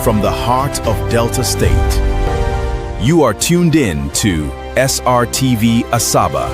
from the heart of Delta State. You are tuned in to SRTV Asaba.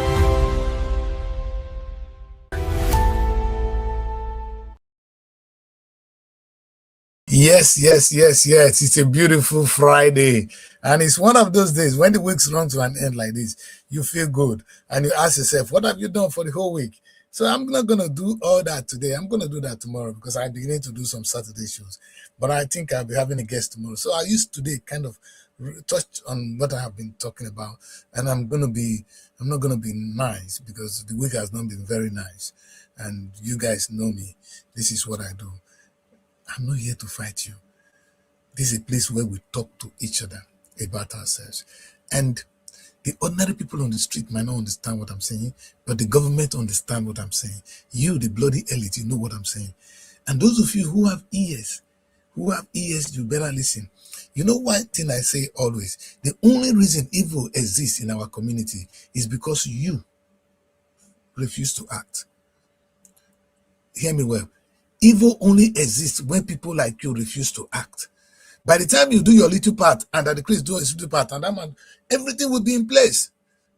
Yes. It's a beautiful Friday. And it's one of those days when the week's run to an end like this, you feel good. And you ask yourself, what have you done for the whole week? So I'm not going to do all that today. I'm going to do that tomorrow because I'm beginning to do some Saturday shows. But I think I'll be having a guest tomorrow. So I used today kind of touch on what I have been talking about. And I'm not going to be nice because the week has not been very nice. And you guys know me. This is what I do. I'm not here to fight you. This is a place where we talk to each other about ourselves. And the ordinary people on the street might not understand what I'm saying, but the government understand what I'm saying. You, the bloody elite, you know what I'm saying. And those of you who have ears, you better listen. You know one thing I say always, the only reason evil exists in our community is because you refuse to act. Hear me well. Evil only exists when people like you refuse to act. By the time you do your little part and that the Christ do his little part, and that man, everything will be in place.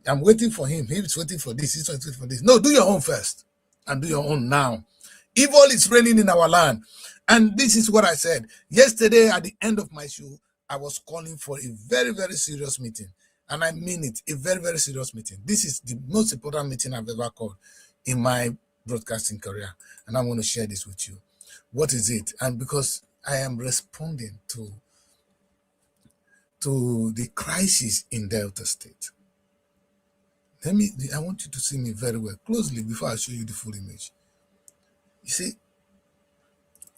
I'm waiting for him. He's waiting for this. He's waiting for this. No, do your own first and do your own now. Evil is reigning in our land. And this is what I said. Yesterday at the end of my show, I was calling for a very, very serious meeting. And I mean it, a very, very serious meeting. This is the most important meeting I've ever called in my broadcasting career, and I'm going to share this with you. What is it? And because I am responding to the crisis in Delta State. I want you to see me very well closely before I show you the full image. You see,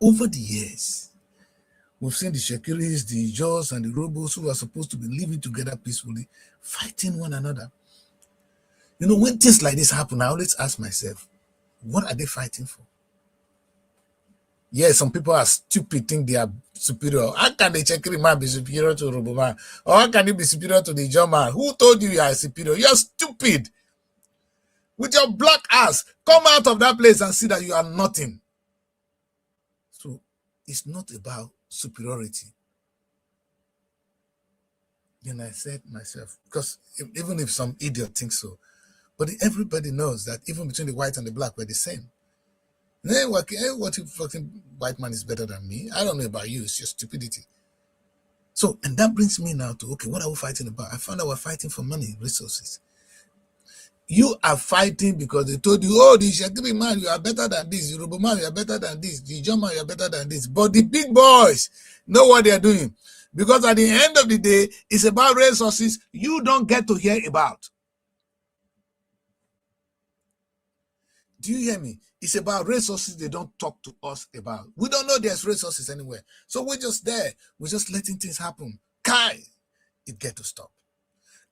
over the years, we've seen the Shekiris, the Jaws, and the Robos who are supposed to be living together peacefully, fighting one another. You know, when things like this happen, I always ask myself, what are they fighting for? Yes, some people are stupid, think they are superior. How can the Chekiri man be superior to Robo man? Or how can you be superior to the John man? Who told you are superior? You're stupid. With your black ass, come out of that place and see that you are nothing. So it's not about superiority. Then I said myself, because even if some idiot thinks so, but everybody knows that even between the white and the black, we're the same. What if fucking white man is better than me? I don't know about you. It's just stupidity. So, and that brings me now to, okay, what are we fighting about? I found out we're fighting for money, resources. You are fighting because they told you, oh, the Shakiri man, you are better than this. The Yoruba man, you are better than this. The John man, you are better than this. But the big boys know what they are doing. Because at the end of the day, it's about resources you don't get to hear about. Do you hear me? It's about resources they don't talk to us about. We don't know there's resources anywhere. So we're just there. We're just letting things happen. It get to stop.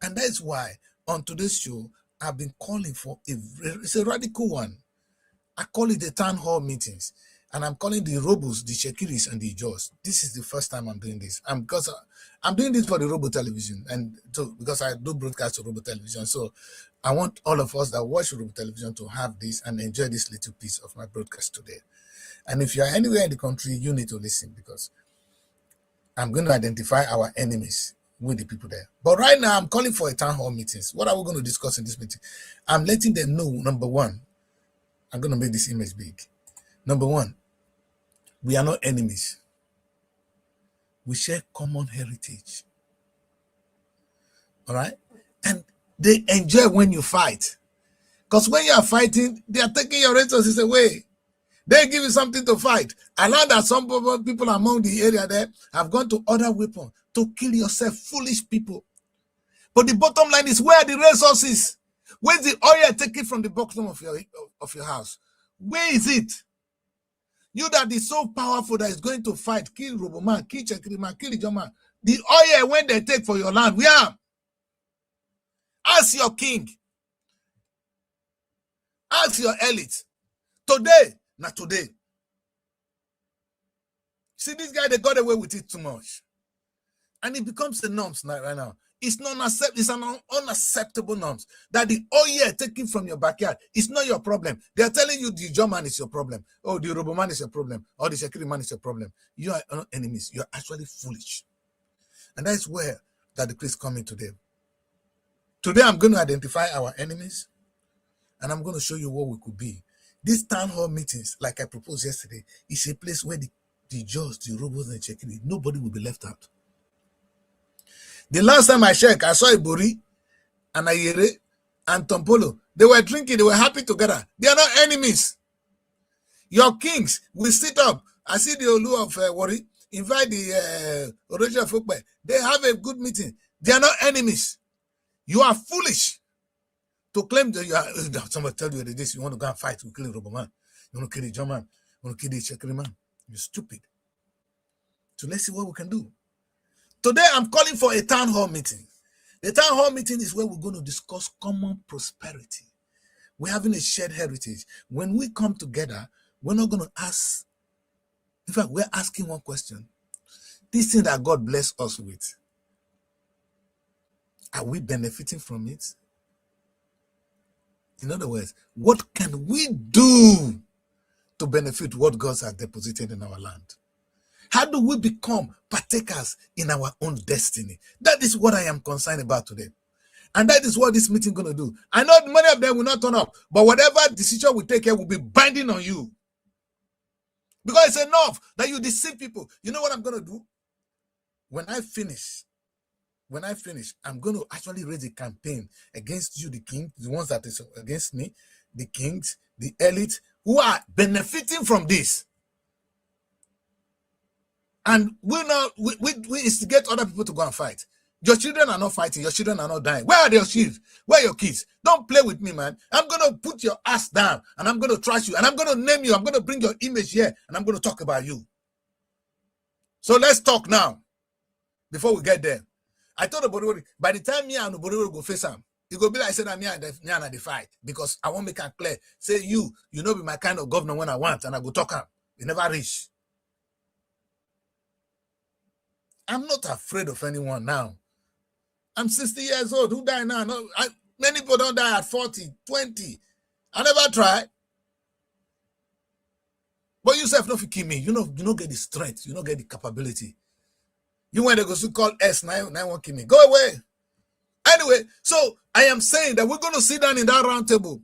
And that's why on today's show, I've been calling for it's a radical one. I call it the town hall meetings. And I'm calling the Robos, the Shekiris, and the Jaws. This is the first time I'm doing this. Because I'm doing this for the Robo Television, and because I do broadcast to Robo Television. So I want all of us that watch Robo Television to have this and enjoy this little piece of my broadcast today. And if you are anywhere in the country, you need to listen because I'm going to identify our enemies with the people there. But right now, I'm calling for a town hall meetings. What are we going to discuss in this meeting? I'm letting them know, number one, I'm going to make this image big. Number one, we are not enemies. We share common heritage. All right? And they enjoy when you fight. Because when you are fighting, they are taking your resources away. They give you something to fight. I know that some people among the area there have gone to other weapons to kill yourself, foolish people. But the bottom line is, where are the resources? Where's the oil taken from the bottom of your house? Where is it? You that is so powerful that is going to fight, kill Roboman, kill Chekiriman, kill Ijoman. The oil when they take for your land, where? Ask your king. Ask your elite. Today, not today. See, this guy, they got away with it too much. And it becomes the norms right now. It's it's an unacceptable norms. That the oil taken from your backyard is not your problem. They are telling you the German is your problem. Oh, the Robo man is your problem. Or the security man is your problem. You are not enemies. You are actually foolish. And that's where that the is coming today. Today, I'm going to identify our enemies. And I'm going to show you what we could be. These town hall meetings, like I proposed yesterday, is a place where the judge, the robots, and checking, nobody will be left out. The last time I checked, I saw Ibori and Ayere and Tompolo. They were drinking, they were happy together. They are not enemies. Your kings will sit up. I see the Olu of Wari invite the original folk. They have a good meeting. They are not enemies. You are foolish to claim that you are. Somebody tell you this, you want to go and fight, you kill a Robo man, you want to kill the German, you want to kill the Chekri man. You're stupid. So let's see what we can do. Today, I'm calling for a town hall meeting. The town hall meeting is where we're going to discuss common prosperity. We're having a shared heritage. When we come together, we're not going to ask. In fact, we're asking one question. This thing that God blessed us with, are we benefiting from it? In other words, what can we do to benefit what God has deposited in our land? How do we become partakers in our own destiny? That is what I am concerned about today. And that is what this meeting is going to do. I know many of them will not turn up, but whatever decision we take here will be binding on you. Because it's enough that you deceive people. You know what I'm going to do? When I finish, I'm going to actually raise a campaign against you, the king, the ones that is against me, the kings, the elite, who are benefiting from this. And we instigate other people to go and fight. Your children are not fighting. Your children are not dying. Where are your kids? Where are your kids? Don't play with me, man. I'm going to put your ass down and I'm going to trash you and I'm going to name you. I'm going to bring your image here and I'm going to talk about you. So let's talk now before we get there. I told Oboriwori, by the time me and Oboriwori go face him, it go be like I said, me and the fight because I won't make it clear. Say you know be my kind of governor when I want and I go talk him. You never reach. I'm not afraid of anyone now. I'm 60 years old. Who die now? No, many people don't die at 40, 20. I never try. But you self, no, if you kill me, you don't get the strength. You don't get the capability. You want to go to call S9, 9 kill me. Go away. Anyway, so I am saying that we're going to sit down in that round table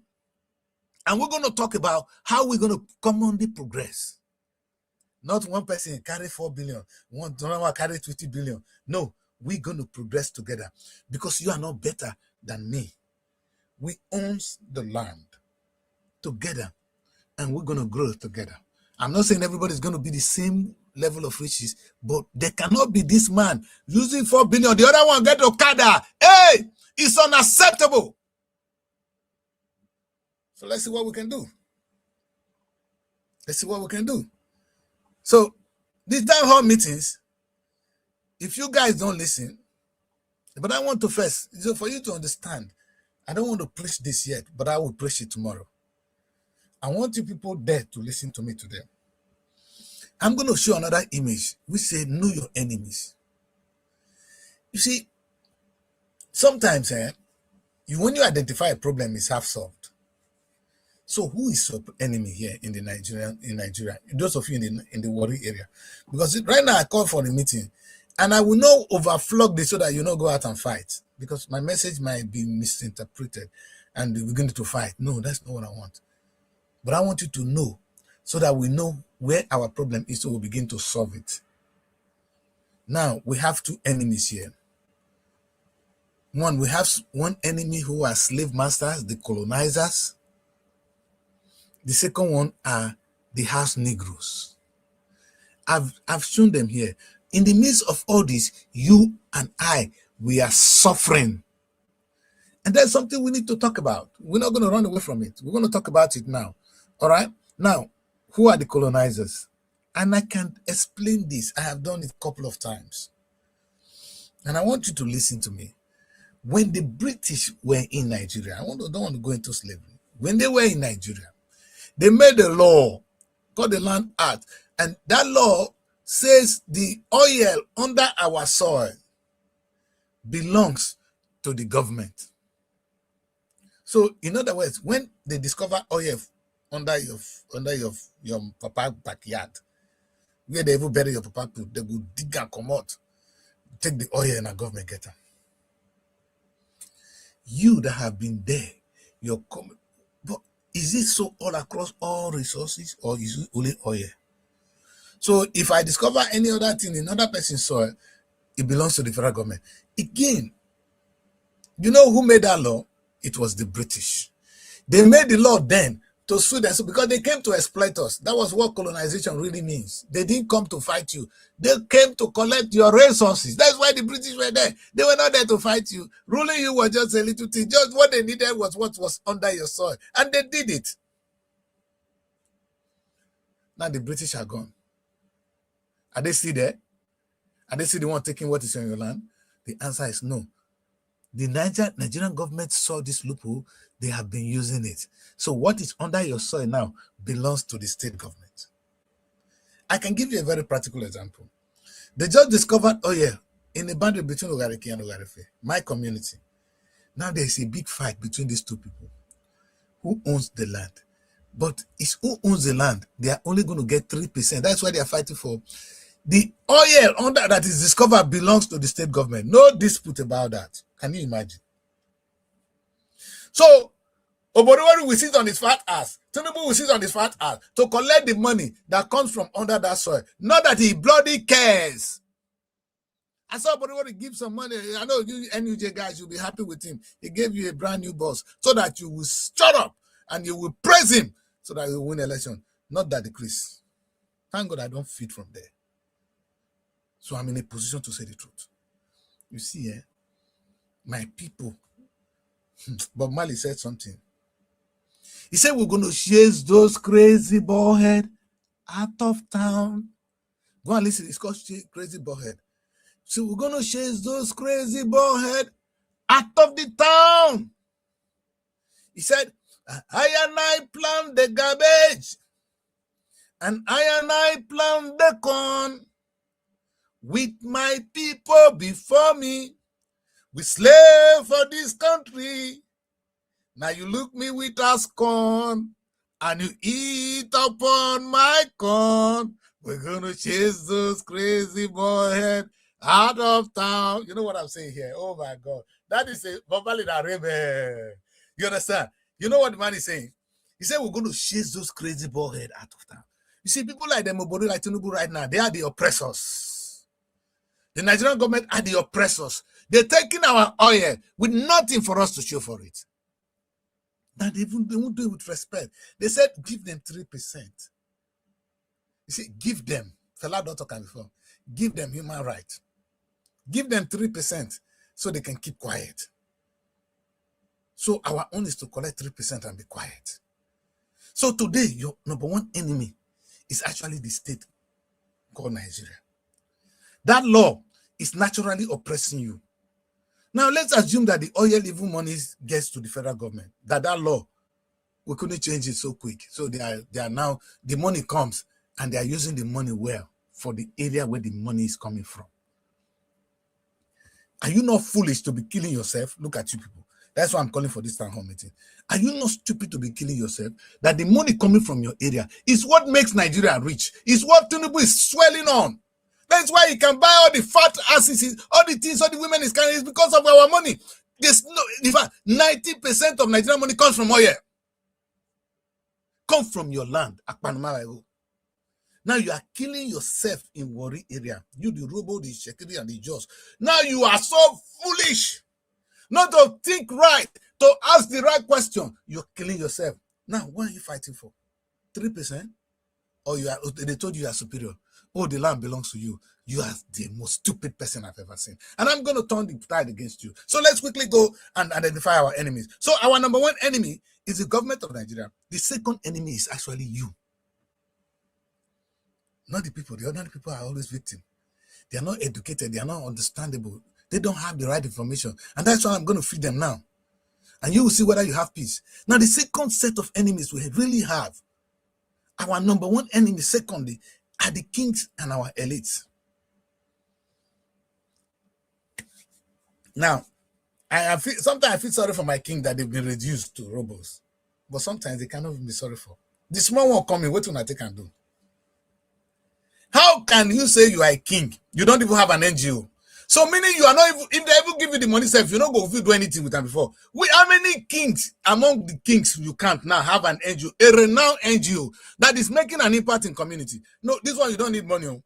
and we're going to talk about how we're going to commonly progress. Not one person carry 4 billion, one carry 20 billion. No, we're going to progress together because you are not better than me. We own the land together and we're going to grow together. I'm not saying everybody's going to be the same level of riches, but there cannot be this man losing 4 billion. The other one get Okada. Hey, it's unacceptable. So let's see what we can do. Let's see what we can do. So, these town hall meetings, if you guys don't listen, but I want to first, so for you to understand, I don't want to preach this yet, but I will preach it tomorrow. I want you people there to listen to me today. I'm going to show another image. We say, know your enemies. You see, sometimes when you identify a problem, it's half solved. So who is your enemy here in Nigeria? Those of you in the Warri area. Because right now I call for a meeting and I will not overflog this so that you not go out and fight. Because my message might be misinterpreted and we begin to fight. No, that's not what I want. But I want you to know so that we know where our problem is so we begin to solve it. Now, we have two enemies here. One, we have one enemy who are slave masters, the colonizers. The second one are the house Negroes. I've shown them here. In the midst of all this, you and I, we are suffering. And that's something we need to talk about. We're not going to run away from it. We're going to talk about it now. All right? Now, who are the colonizers? And I can explain this. I have done it a couple of times. And I want you to listen to me. When the British were in Nigeria, I don't want to go into slavery. When they were in Nigeria, they made a law called the Land Act. And that law says the oil under our soil belongs to the government. So, in other words, when they discover oil under your papa backyard, where they even bury your papa, they will dig and come out, take the oil and the government get them. You that have been there, you're coming. But is it so all across all resources, or is it only oil? So if I discover any other thing in another person's soil, it belongs to the federal government. Again, you know who made that law? It was the British. They made the law then to sue them, so because they came to exploit us. That was what colonization really means. They didn't come to fight you. They came to collect your resources. That's why the British were there. They were not there to fight you. Ruling you was just a little thing. Just what they needed was what was under your soil. And they did it. Now the British are gone. Are they still there? Are they still the one taking what is on your land? The answer is no. The Nigerian government saw this loophole. They have been using it. So what is under your soil now belongs to the state government. I can give you a very practical example. They just discovered oil in the boundary between Ogariki and Ogarife, my community. Now there's a big fight between these two people. Who owns the land? But it's who owns the land. They are only going to get 3%. That's why they are fighting for. The oil under that is discovered belongs to the state government. No dispute about that. Can you imagine? So, Obodowari will sit on his fat ass. Tinubu will sit on his fat ass to collect the money that comes from under that soil. Not that he bloody cares. I saw Obodowari give some money. I know you NUJ guys, you'll be happy with him. He gave you a brand new boss so that you will shut up and you will praise him so that you will win election. Not that decrease. Thank God I don't feed from there. So I'm in a position to say the truth. You see, my people, Bob Marley said something. He said, we're going to chase those crazy ballhead out of town. Go and listen. It's called Crazy Ballhead. So we're going to chase those crazy ballhead out of the town. He said, I and I plant the garbage, and I and I plant the corn. With my people before me, we slave for this country. Now you look me with a scorn, and you eat upon my corn. We're gonna chase those crazy boyhead out of town. You know what I'm saying here? Oh my God, that is a verbally rebel. You understand? You know what the man is saying? He said we're gonna chase those crazy boyhead out of town. You see, people like them, Obodo, like Tinubu right now, they are the oppressors. The Nigerian government are the oppressors. They're taking our oil with nothing for us to show for it. Now they won't do it with respect. They said give them 3%. You see, give them. Fela don't talk before. Give them human rights. Give them 3% so they can keep quiet. So our own is to collect 3% and be quiet. So today, your number one enemy is actually the state called Nigeria. That law is naturally oppressing you. Now, let's assume that the oil even money gets to the federal government. That law, we couldn't change it so quick. So they are now, the money comes and they are using the money well for the area where the money is coming from. Are you not foolish to be killing yourself? Look at you people. That's why I'm calling for this town hall meeting. Are you not stupid to be killing yourself? That the money coming from your area is what makes Nigeria rich. Is what Tinubu is swelling on. That's why he can buy all the fat asses, all the things, all the women is carrying. It's because of our money. There's no, in fact, 90% of Nigerian money comes from oil. Come from your land. Now you are killing yourself in Warri area. You, the Robo, the Shekiri, and the Jos. Now you are so foolish not to think right, to ask the right question. You're killing yourself. Now, what are you fighting for? 3%? Or they told you are superior. Oh, the land belongs to you. You are the most stupid person I've ever seen. And I'm going to turn the tide against you. So let's quickly go and identify our enemies. So our number one enemy is the government of Nigeria. The second enemy is actually you. Not the people. The ordinary people are always victims. They are not educated. They are not understandable. They don't have the right information. And that's why I'm going to feed them now. And you will see whether you have peace. Now, the second set of enemies we really have, our number one enemy, secondly, are the kings and our elites. Now, sometimes I feel sorry for my king that they've been reduced to robots. But sometimes they cannot even be sorry for. The small one coming, what will I take and do? How can you say you are a king? You don't even have an NGO. So meaning you are not even, if they even give you the money self, you don't go do anything with them before. How many kings among the kings you can't now have an NGO, a renowned NGO that is making an impact in community? No, this one you don't need money.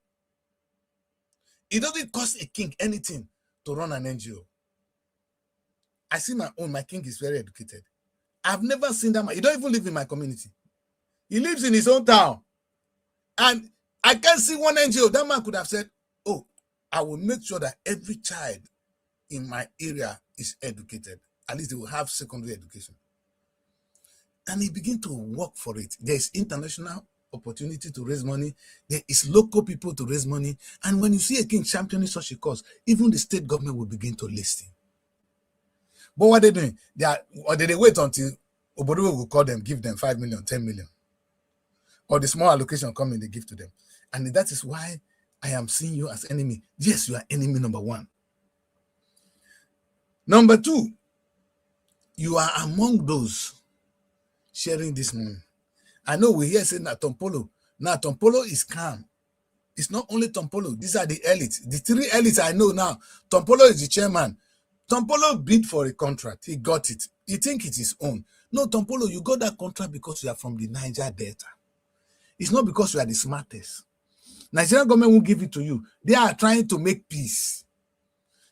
It doesn't cost a king anything to run an NGO. I see my own, my king is very educated. I've never seen that man. He don't even live in my community. He lives in his own town. And I can't see one NGO. That man could have said, oh, I will make sure that every child in my area is educated. At least they will have secondary education. And he began to work for it. There is international opportunity to raise money. There is local people to raise money. And when you see a king championing such a cause, even the state government will begin to listen. But what are they doing? Or did they wait until Obodo will call them, give them 5 million, 10 million? Or the small allocation coming, they give to them. And that is why I am seeing you as enemy. Yes, you are enemy number one. Number two, you are among those sharing this money. I know we hear saying that Tompolo. Now, Tompolo is calm. It's not only Tompolo. These are the elites. The three elites I know now. Tompolo is the chairman. Tompolo bid for a contract. He got it. He think it is own. No, Tompolo, you got that contract because you are from the Niger Delta. It's not because you are the smartest. Nigerian government won't give it to you. They are trying to make peace.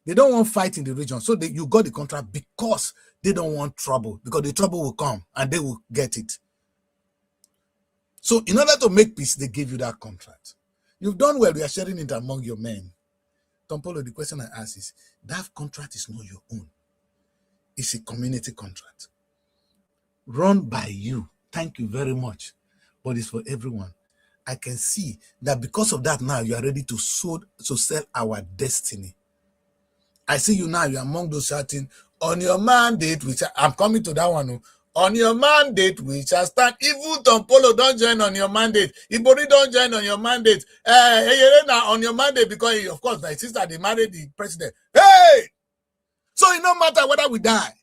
They don't want fight in the region. So you got the contract because they don't want trouble. Because the trouble will come and they will get it. So in order to make peace, they give you that contract. You've done well. We are sharing it among your men. Tompolo, the question I ask is, that contract is not your own. It's a community contract. Run by you. Thank you very much. But it's for everyone. I can see that because of that now, you are ready to sell our destiny. I see you now, you're among those shouting, on your mandate, which I'm coming to that one. On your mandate, we shall stand. Even Tompolo don't join on your mandate. Ibori don't join on your mandate. On your mandate, because of course, my sister, they married the president. Hey! So it no matter whether we die.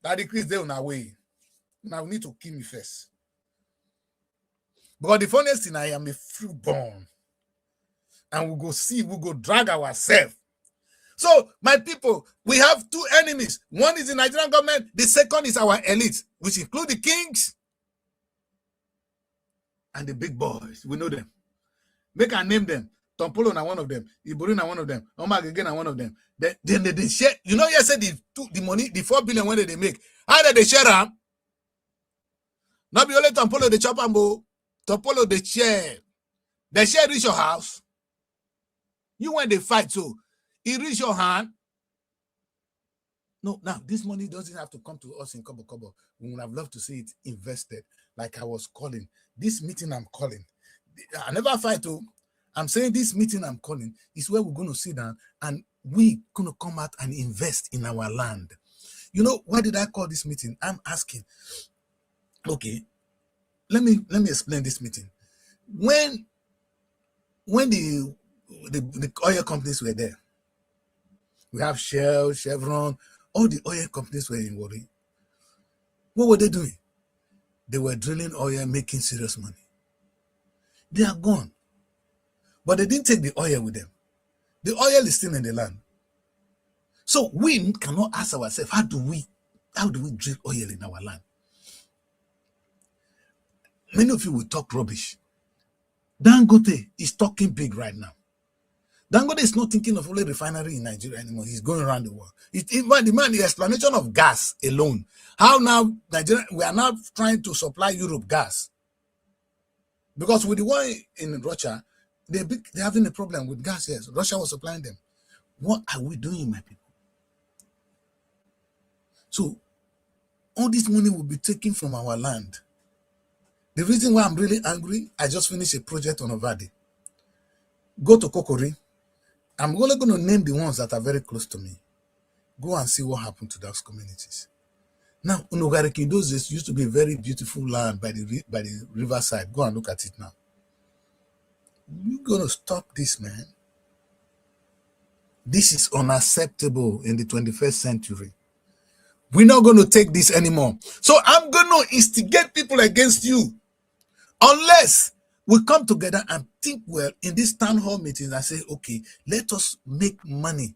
That decrease there on our way. Now we need to kill me first. Because the funniest thing, I am a freeborn. And we'll go drag ourselves. So, my people, we have two enemies. One is the Nigerian government. The second is our elite, which include the kings and the big boys. We know them. Make and name them. Tompolo na one of them. Ibori na one of them. Omagege na one of them. Then they share. You know, yes, the money, the 4 billion when they make. How did they share them? Not be only Tompolo the chop ambo. Tompolo the share. The share reach your house. You when they fight, so it reach your hand. No, now this money doesn't have to come to us in Kobo. We would have loved to see it invested, like I was calling. This meeting I'm calling. I never fight to. I'm saying this meeting I'm calling is where we're going to sit down and we're going to come out and invest in our land. You know, why did I call this meeting? I'm asking. Okay, let me explain this meeting. When the oil companies were there, we have Shell, Chevron, all the oil companies were in Warri. What were they doing? They were drilling oil, making serious money. They are gone. But they didn't take the oil with them. The oil is still in the land. So we cannot ask ourselves, how do we drill oil in our land? Many of you will talk rubbish. Dangote is talking big right now. Dangote is not thinking of only refinery in Nigeria anymore. He's going around the world. The explanation of gas alone. How now Nigeria, we are now trying to supply Europe gas. Because with the war in Russia, they're having a problem with gas. Yes, Russia was supplying them. What are we doing, my people? So, all this money will be taken from our land. The reason why I'm really angry, I just finished a project on Ovadi. Go to Kokori. I'm only going to name the ones that are very close to me. Go and see what happened to those communities. Now, Unogariki, those days used to be a very beautiful land by the riverside. Go and look at it now. You're going to stop this, man. This is unacceptable in the 21st century. We're not going to take this anymore. So I'm going to instigate people against you unless we come together and think well in these town hall meetings and say, okay, let us make money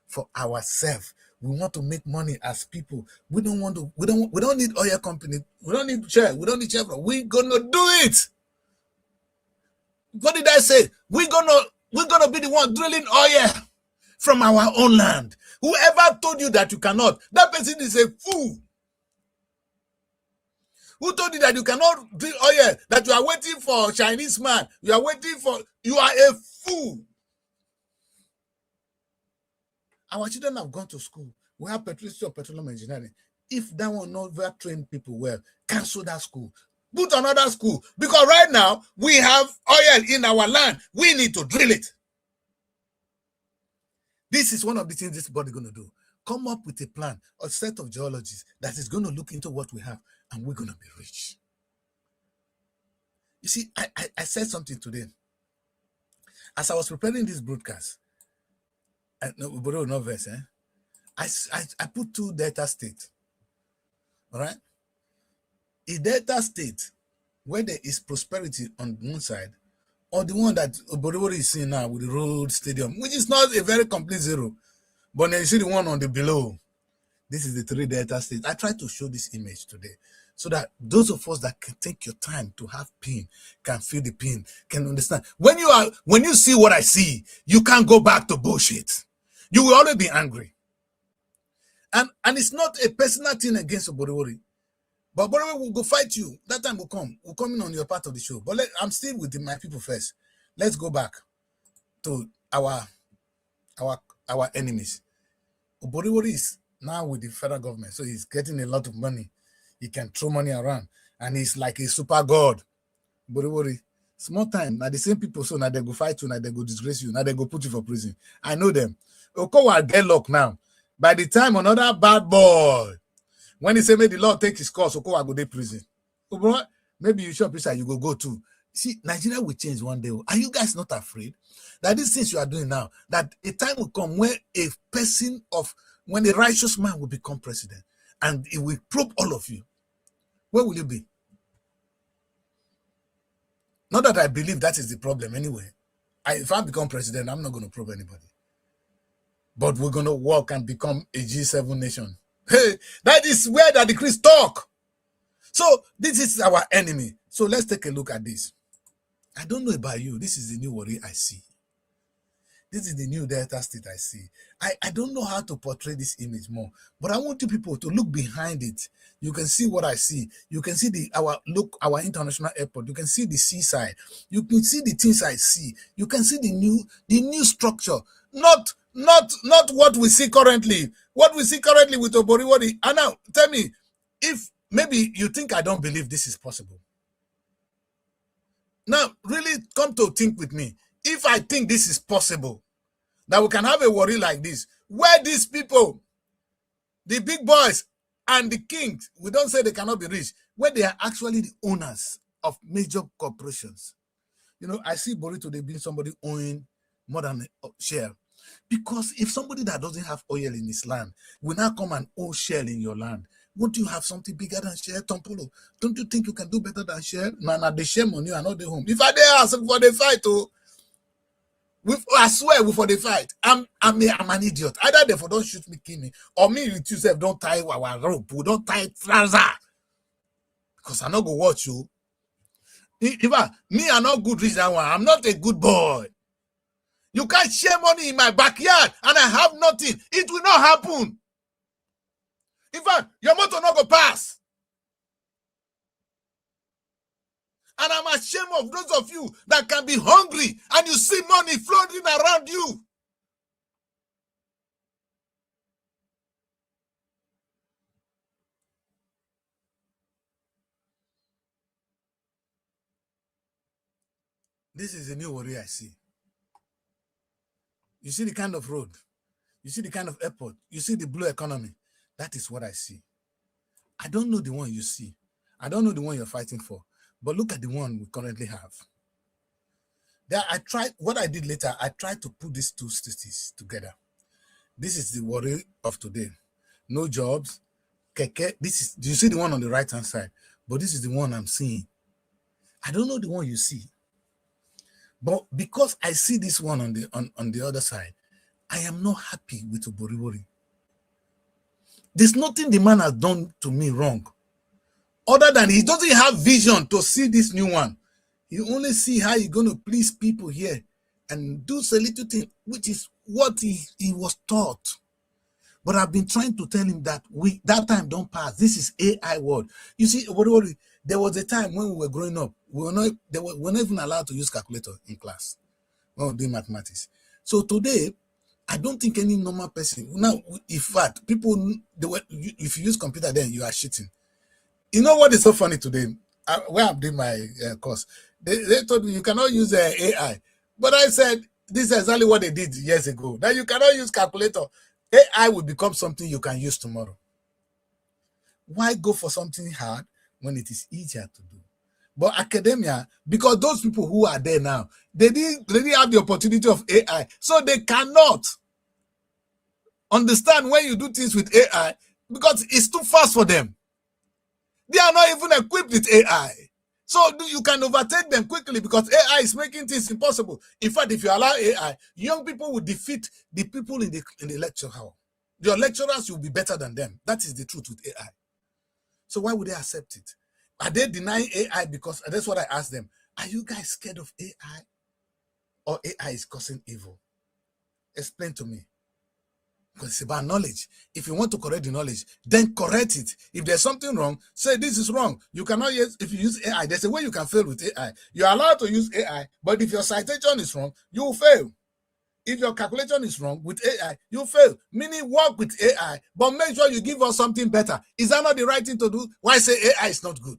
for ourselves. We want to make money as people. We don't need oil company. We don't need share. We don't need share. We're gonna do it. What did I say? We're gonna be the one drilling oil from our own land. Whoever told you that you cannot, that person is a fool. Who told you that you cannot drill oil, that you are waiting for a Chinese man? You are a fool. Our children have gone to school. We have petroleum engineering. If that one not train people well, cancel that school. Put another school. Because right now, we have oil in our land. We need to drill it. This is one of the things this body is going to do. Come up with a plan, a set of geologists that is going to look into what we have, and we're going to be rich. You see, I said something today. As I was preparing this broadcast, I put 2 Delta states. All right? A Delta state where there is prosperity on one side, or the one that Oborowori is seeing now with the road, stadium, which is not a very complete zero. But then you see the one on the below. This is the 3 Delta states. I tried to show this image today so that those of us that can take your time to have pain, can feel the pain, can understand. When you see what I see, you can't go back to bullshit. You will always be angry. And it's not a personal thing against Oborowori. But Oborowori will go fight you. That time will come. We'll come in on your part of the show. But I'm still with my people first. Let's go back to our enemies. Oborowori is now with the federal government, so he's getting a lot of money. He can throw money around, and he's like a super god. Oborowori, small time. Now the same people, so now they go fight you, now they go disgrace you, now they go put you for prison. I know them. Okowa get luck now. By the time another bad boy, when he say may the Lord take his course, Okowa go to prison. Maybe you shop inside, you go too. See, Nigeria will change one day. Are you guys not afraid that these things you are doing now, that a time will come when when a righteous man will become president and it will probe all of you? Where will you be? Not that I believe that is the problem anyway. If I become president, I'm not going to probe anybody. But we're going to work and become a G7 nation. Hey, that is where the decrees talk. So this is our enemy. So let's take a look at this. I don't know about you. This is the new worry I see. This is the new Delta state I see. I don't know how to portray this image more, but I want you people to look behind it. You can see what I see. You can see our international airport. You can see the seaside. You can see the things I see. You can see the new structure. Not what we see currently. What we see currently with Oborowori. And now tell me, if maybe you think I don't believe this is possible. Now, really come to think with me. If I think this is possible, that we can have a worry like this, where these people, the big boys and the kings, we don't say they cannot be rich, where they are actually the owners of major corporations. You know, I see Bori today being somebody owning more than a share. Because if somebody that doesn't have oil in his land will now come and own shell in your land, won't you have something bigger than share, Tompolo? Don't you think you can do better than share? Now they shame on you and not the home. If I dare ask for the fight, I swear for the fight. I'm an idiot. Either they don't shoot me, kill me, or me with yourself don't tie our rope, don't tie trouser. Because I'm not gonna watch you. If I not good reach that one, I'm not a good boy. You can't share money in my backyard and I have nothing. It will not happen. In fact, your motor not go pass. And I'm ashamed of those of you that can be hungry and you see money floating around you. This is a new worry I see. You see the kind of road. You see the kind of airport. You see the blue economy. That is what I see. I don't know the one you see. I don't know the one you're fighting for. But look at the one we currently have. There, what I did later, I tried to put these two cities together. This is the worry of today. No jobs. Keke. This is, do you see the one on the right hand side? But this is the one I'm seeing. I don't know the one you see. But because I see this one on the other side, I am not happy with Oboriwori. There's nothing the man has done to me wrong. Other than he doesn't have vision to see this new one. He only see how he's going to please people here and do a little thing, which is what he was taught. But I've been trying to tell him that that time don't pass. This is AI world. You see, there was a time when we were growing up, we were not even allowed to use calculator in class when we were doing mathematics. So today, I don't think any normal person, now, in fact, people, if you use computer, then you are cheating. You know what is so funny today? When I'm doing my course, they told me you cannot use AI. But I said, this is exactly what they did years ago. That you cannot use calculator. AI will become something you can use tomorrow. Why go for something hard when it is easier to do? But academia, because those people who are there now, they didn't have the opportunity of AI. So they cannot understand when you do things with AI because it's too fast for them. They are not even equipped with AI. So you can overtake them quickly because AI is making things impossible. In fact, if you allow AI, young people will defeat the people in the lecture hall. Your lecturers will be better than them. That is the truth with AI. So why would they accept it? Are they denying AI? Because that's what I asked them. Are you guys scared of AI? Or AI is causing evil? Explain to me. Because it's about knowledge. If you want to correct the knowledge, then correct it. If there's something wrong, say this is wrong. You cannot use, if you use AI, there's a way you can fail with AI. You're allowed to use AI, but if your citation is wrong, you will fail. If your calculation is wrong with AI, you fail. Meaning work with AI, but make sure you give us something better. Is that not the right thing to do? Why say AI is not good?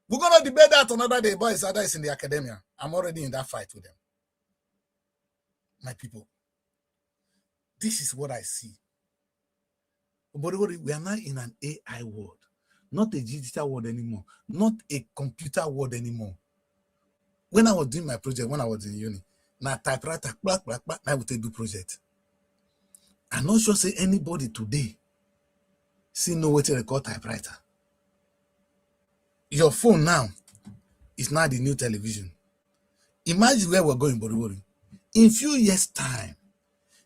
We're going to debate that another day, but it's in the academia. I'm already in that fight with them. My people. This is what I see. But we are now in an AI world, not a digital world anymore, not a computer world anymore. When I was doing my project, when I was in uni, now typewriter, I would do project. I'm not sure say anybody today see no way to record typewriter. Your phone now is now the new television. Imagine where we're going, Boribori. In few years' time,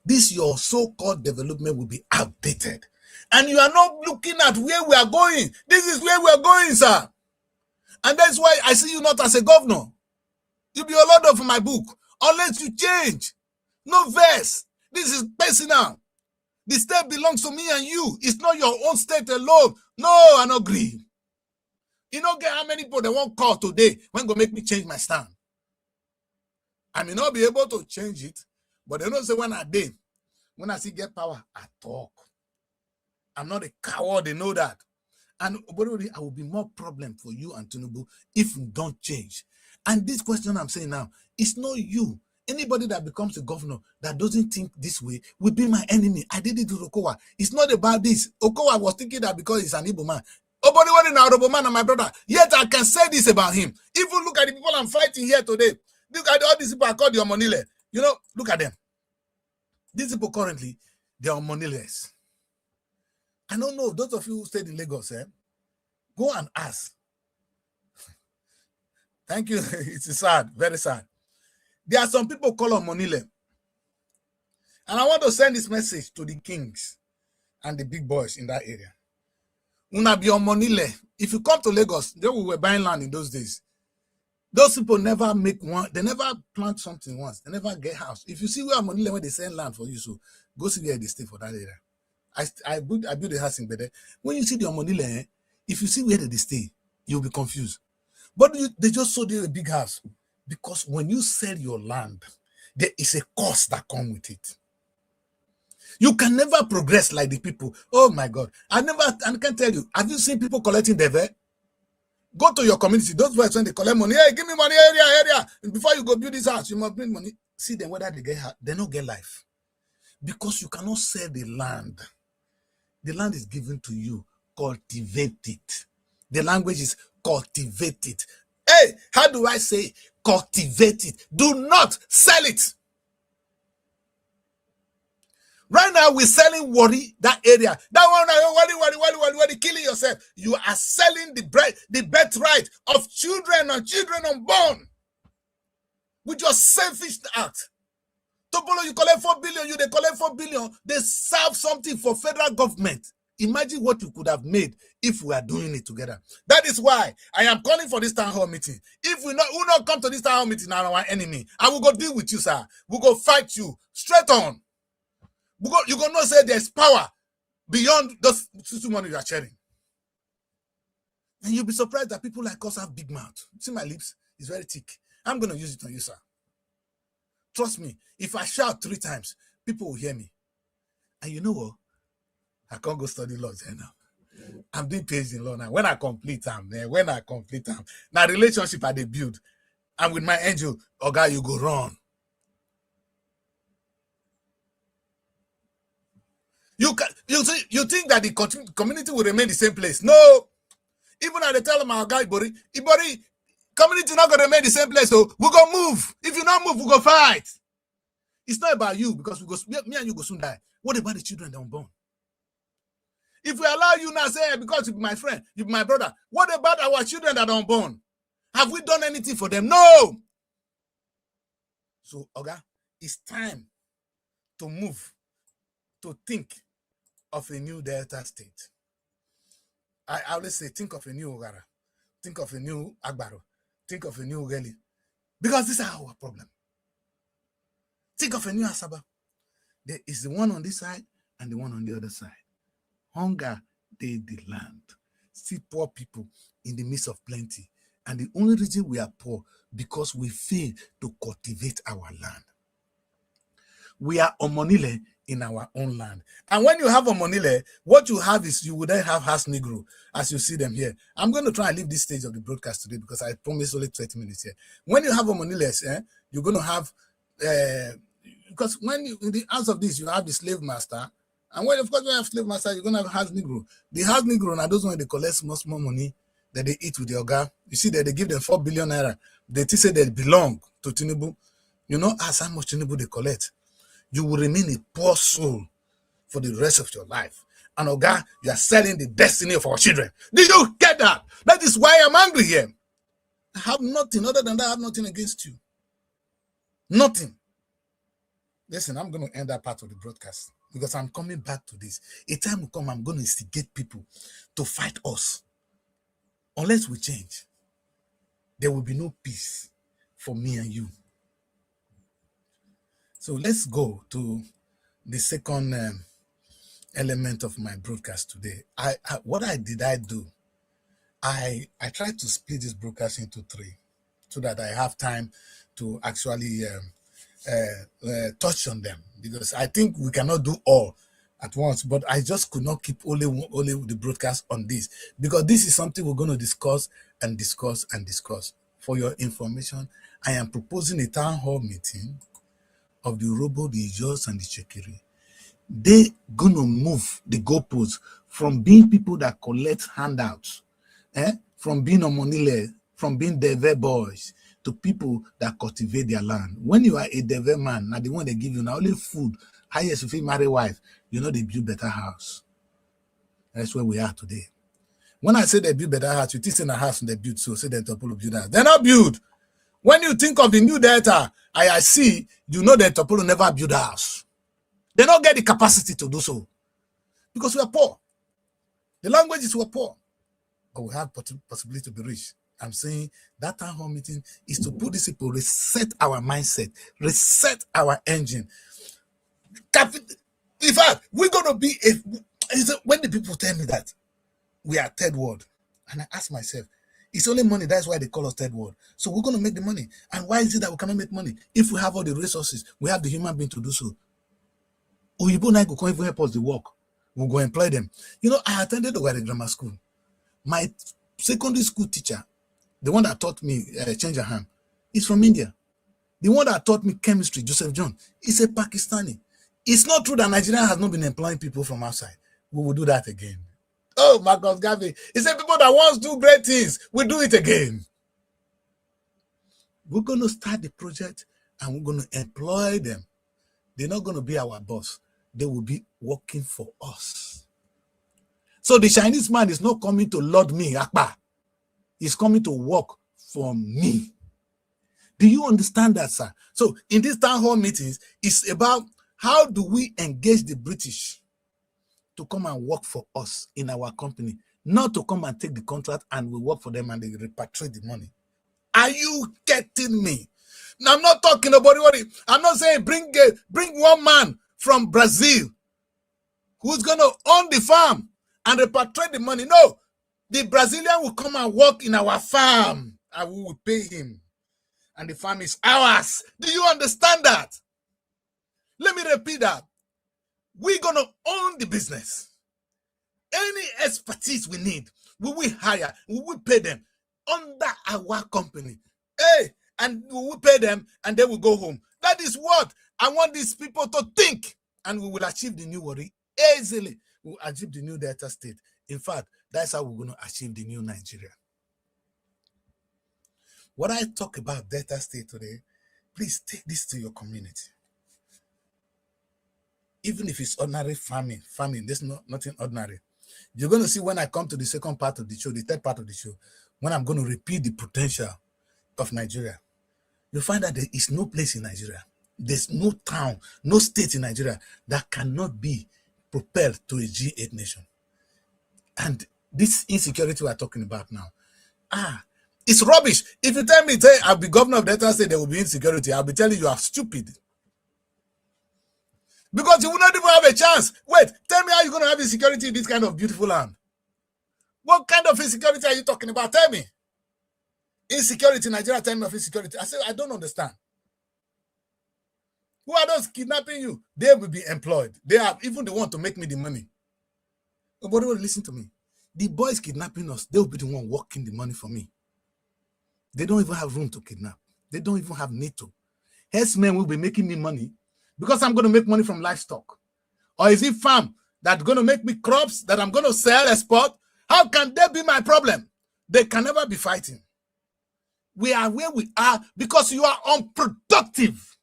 this your so-called development will be outdated. And you are not looking at where we are going. This is where we are going, sir. And that's why I see you not as a governor. You'll be a lot of my book. Unless you change. No verse. This is personal. The state belongs to me and you. It's not your own state alone. No, I don't agree. You don't get how many people they won't call today when go make me change my stand. I may not be able to change it, but they don't say when I see get power, I talk. I'm not a coward, they know that. And I will be more problem for you and Tinubu if you don't change. And this question I'm saying now, it's not you. Anybody that becomes a governor that doesn't think this way will be my enemy. I did it to Okowa. It's not about this. Okowa was thinking that because he's an Igbo man. Nobody an Igbo man and my brother. Yet I can say this about him. Even look at the people I'm fighting here today. Look at all these people I call the Omonile. You know, look at them. These people currently, they are Omoniles. I don't know, those of you who stayed in Lagos, go and ask. Thank you. It's sad, very sad. There are some people called Omonile. And I want to send this message to the kings and the big boys in that area. Una be Omonile. If you come to Lagos, they were buying land in those days. Those people never make one, they never plant something once. They never get house. If you see where Omonile, when they send land for you, so go see where they stay for that area. I built a house in Bede. When you see the Omonile, if you see where they stay, you'll be confused. But they just sold you a big house. Because when you sell your land, there is a cost that comes with it. You can never progress like the people. Oh my God. I can't tell you. Have you seen people collecting their vet? Go to your community. Those boys, when they collect money, hey, give me money, area. Before you go build this house, you must bring money. See them whether they don't get life. Because you cannot sell the land. The land is given to you. Cultivate it. The language is cultivate it. Hey, how do I say cultivate it? Do not sell it. Right now, we're selling worry, that area. That one, worry, killing yourself. You are selling the birthright of children and children unborn with your selfish act. Topolo, you collect 4 billion, they collect 4 billion. They serve something for federal government. Imagine what you could have made if we are doing it together. That is why I am calling for this town hall meeting. If we not come to this town hall meeting, now our enemy, I will go deal with you, sir. We'll go fight you straight on. You're going to say there's power beyond those money you are sharing. And you'll be surprised that people like us have big mouth. See my lips? It's very thick. I'm going to use it on you, sir. Trust me, if I shout 3 times, people will hear me. And you know what? I can't go study law there now. I'm doing PhD in law now. When I complete them, now relationship I build. And with my angel, Oga, you go run. You think that the community will remain the same place? No. Even at the tell my guy Ibori, community not gonna remain the same place. So we go move. If you not move, we go fight. It's not about you because me and you go soon die. What about the children that are unborn? If we allow you now, say because you be my friend, you be my brother. What about our children that are unborn? Have we done anything for them? No. So, Oga, it's time to move, to think of a new Delta state. I always say, think of a new Ogara, think of a new Agbaro, think of a new Ugeli, because this is our problem. Think of a new Asaba. There is the one on this side and the one on the other side. Hunger, they the land. See poor people in the midst of plenty. And the only reason we are poor, because we fail to cultivate our land. We are Omonile in our own land. And when you have Omonile, what you have is you would then have Has Negro, as you see them here. I'm going to try and leave this stage of the broadcast today because I promised only 20 minutes here. When you have Omonile, you're going to have, because when you, in the answer of this, you have the slave master. And when, of course, when you have slave master, you're going to have Has Negro. The Has Negro, now those when they collect small money that they eat with the Oga. You see that they give them 4 billion naira. They say they belong to Tinubu. You know, as how much Tinubu they collect. You will remain a poor soul for the rest of your life. And Oga, you are selling the destiny of our children. Did you get that? That is why I'm angry here. I have nothing other than that. I have nothing against you. Nothing. Listen, I'm going to end that part of the broadcast because I'm coming back to this. A time will come, I'm going to instigate people to fight us. Unless we change, there will be no peace for me and you. So let's go to the second element of my broadcast today. What I do, I tried to split this broadcast into 3 so that I have time to actually touch on them, because I think we cannot do all at once, but I just could not keep only the broadcast on this, because this is something we're going to discuss and discuss and discuss. For your information, I am proposing a town hall meeting of the Urobo, the Ijos, and the Chekiri. They're going to move the goalposts from being people that collect handouts, from being Omonile, from being Deve boys, to people that cultivate their land. When you are a Deve man, now the one they give you now only food, highest if you marry wife, you know they build better house. That's where we are today. When I say they build better house, you think in a house and they build, so say they Topolo build house. They're not built. When you think of the new Delta, I see, you know that Topolo never build a house. They don't get the capacity to do so. Because we are poor. The languages were poor. But we have possibility to be rich. I'm saying that town hall meeting is to put these people, reset our mindset, reset our engine. In fact, we're going to be, when the people tell me that we are third world, and I ask myself, it's only money, that's why they call us third world. So we're going to make the money. And why is it that we cannot make money? If we have all the resources, we have the human being to do so. Oyibo and I can't even help us to work. We'll go employ them. You know, I attended Owerri Grammar School. My secondary school teacher, the one that taught me change a hand, is from India. The one that taught me chemistry, Joseph John, is a Pakistani. It's not true that Nigeria has not been employing people from outside. We will do that again. Oh, my God, Gavi. He said people that want to do great things, we do it again. We're going to start the project and we're going to employ them. They're not going to be our boss. they will be working for us. So the Chinese man is not coming to lord me, Akpa. He's coming to work for me. Do you understand that, sir? So in these town hall meetings, it's about how do we engage the British to come and work for us in our company, not to come and take the contract and we work for them and they repatriate the money. Are you getting me? Now, I'm not talking about what I'm not saying bring one man from Brazil who's going to own the farm and repatriate the money. No, the Brazilian will come and work in our farm and we will pay him. And the farm is ours. Do you understand that? Let me repeat that. We're going to own the business. Any expertise we need, we will hire, we will pay them under our company. Hey, and we will pay them and they will go home. That is what I want these people to think. And we will achieve the new worry easily. We will achieve the new Delta State. In fact, that's how we're going to achieve the new Nigeria. What I talk about Delta State today, please take this to your community. Even if it's ordinary farming, there's nothing ordinary. You're going to see when I come to the second part of the show, the third part of the show, when I'm going to repeat the potential of Nigeria, you'll find that there is no place in Nigeria, there's no town, no state in Nigeria that cannot be propelled to a G8 nation. And this insecurity we're talking about now, it's rubbish. If you tell me, I'll be governor of Delta State, there will be insecurity, I'll be telling you are stupid. Because you will not even have a chance. Wait, tell me how you're going to have insecurity in this kind of beautiful land. What kind of insecurity are you talking about? Tell me. Insecurity in Nigeria, tell me of insecurity. I said, I don't understand. Who are those kidnapping you? They will be employed. They are even the one to make me the money. Nobody will listen to me. The boys kidnapping us, they will be the one working the money for me. They don't even have room to kidnap. They don't even have need to. Herdsmen will be making me money because I'm going to make money from livestock. Or is it farm that's going to make me crops that I'm going to sell, export? How can that be my problem? They can never be fighting. We are where we are because you are unproductive.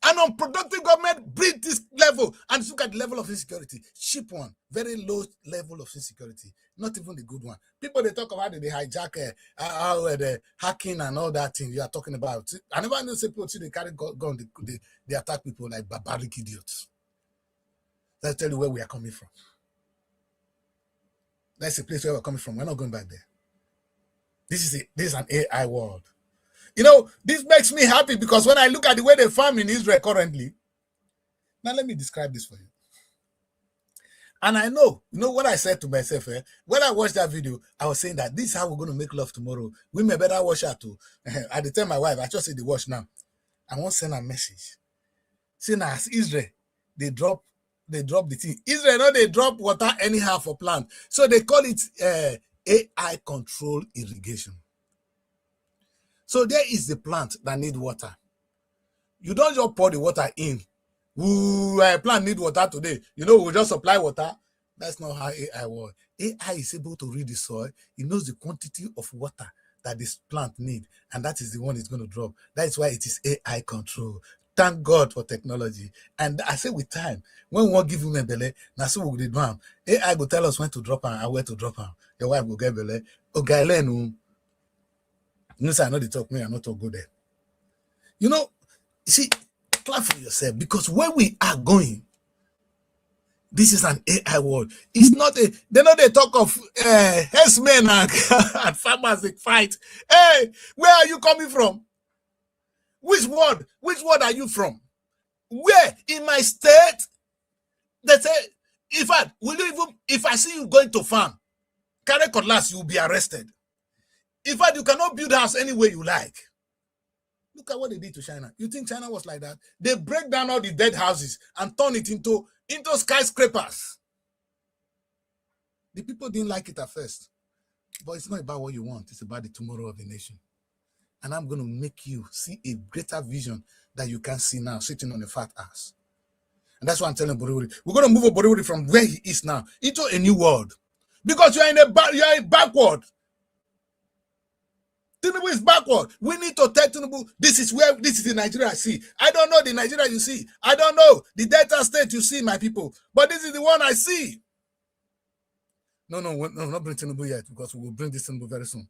An unproductive government breeds this level. And look at the level of insecurity. Cheap one. Very low level of insecurity. Not even the good one. People, they talk about it, they hijack the hacking and all that thing you are talking about. I never know people see they carry gun, they attack people like barbaric idiots. Let's tell you where we are coming from. That's the place where we're coming from. We're not going back there. This is an AI world. You know, this makes me happy because when I look at the way they farm in Israel currently, now let me describe this for you. And I know, you know what I said to myself, when I watched that video, I was saying that this is how we're going to make love tomorrow. Women better wash her too. I did tell my wife, I just said the wash now. I want to send a message. See now, as Israel, they drop the thing. Israel, no, they drop water anyhow for plant. So they call it AI control irrigation. So there is the plant that need water. You don't just pour the water in. Ooh, plant need water today. You know, we'll just supply water. That's not how AI works. AI is able to read the soil. It knows the quantity of water that this plant need. And that is the one it's going to drop. That is why it is AI control. Thank God for technology. And I say with time, when we want to give women belly, now so we do them. AI will tell us when to drop her and where to drop her. Your wife will get belly. Okay, no, sir, I know they talk me, I not talk go there. You know, see, clap for yourself because where we are going, this is an AI world. It's not they know they talk of herdsmen and farmers they fight. Hey, where are you coming from? Which ward are you from? Where in my state? They say, in fact, if I see you going to farm, carry cutlass, you will be arrested. In fact, you cannot build a house any way you like. Look at what they did to China. You think China was like that? They break down all the dead houses and turn it into skyscrapers. The people didn't like it at first. But it's not about what you want. It's about the tomorrow of the nation. And I'm going to make you see a greater vision that you can see now, sitting on a fat ass. And that's why I'm telling Borewori. We're going to move Borewori from where he is now into a new world. Because you are backward. Tinubu is backward. We need to tell Tinubu, this is the Nigeria I see. I don't know the Nigeria you see. I don't know the Delta State you see, my people. But this is the one I see. No, not bring Tinubu yet, because we will bring this Tinubu very soon.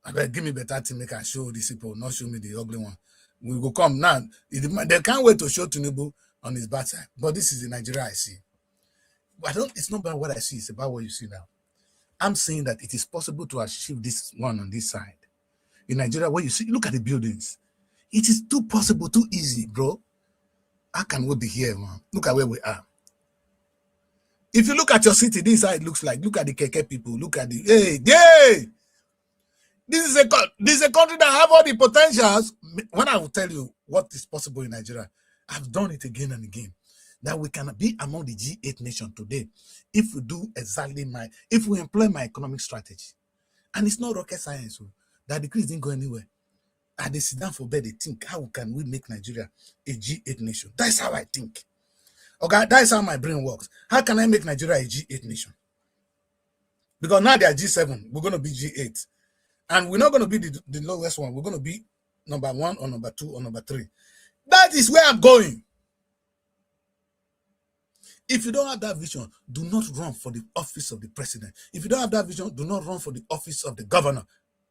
I better give me better thing, make I show these people, not show me the ugly one. We will come now. They can't wait to show Tinubu on his bad side. But this is the Nigeria I see. It's not about what I see, it's about what you see now. I'm saying that it is possible to achieve this one on this side. In Nigeria, where you see, look at the buildings. It is too possible, too easy, bro. How can we be here, man? Look at where we are. If you look at your city, this is how it looks like. Look at the Keke people. Look at the, hey! This is a country that have all the potentials. When I will tell you what is possible in Nigeria, I've done it again and again. That we can be among the G8 nation today if we do exactly if we employ my economic strategy. And it's not rocket science. So that decree didn't go anywhere. And they sit down for bed, they think, how can we make Nigeria a G8 nation? That's how I think. Okay, that's how my brain works. How can I make Nigeria a G8 nation? Because now they are G7, we're going to be G8. And we're not going to be the lowest one. We're going to be number 1 or number 2 or number 3. That is where I'm going. If you don't have that vision, do not run for the office of the president. If you don't have that vision, do not run for the office of the governor.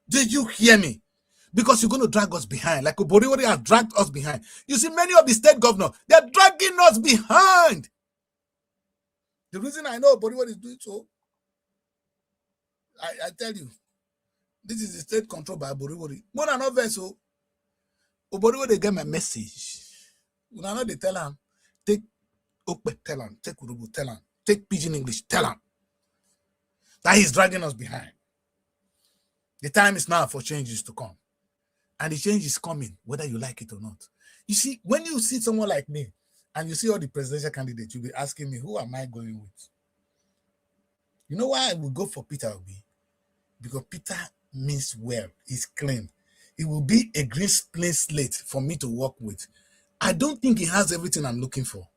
Did you hear me? Because you're going to drag us behind, like Oboriwori has dragged us behind. You see, many of the state governors, they're dragging us behind. The reason I know Oboriwori is doing so, I tell you, this is the state controlled by Oboriwori. More than not so, Oboriwori get my message. When I know they tell him, take Okpe, tell him, take Urubu, tell him, take Pidgin English, tell him that he's dragging us behind. The time is now for changes to come. And the change is coming, whether you like it or not. You see, when you see someone like me, and you see all the presidential candidates, you'll be asking me, who am I going with? You know why I will go for Peter Obi? Because Peter means well, he's clean. It will be a green slate for me to work with. I don't think he has everything I'm looking for.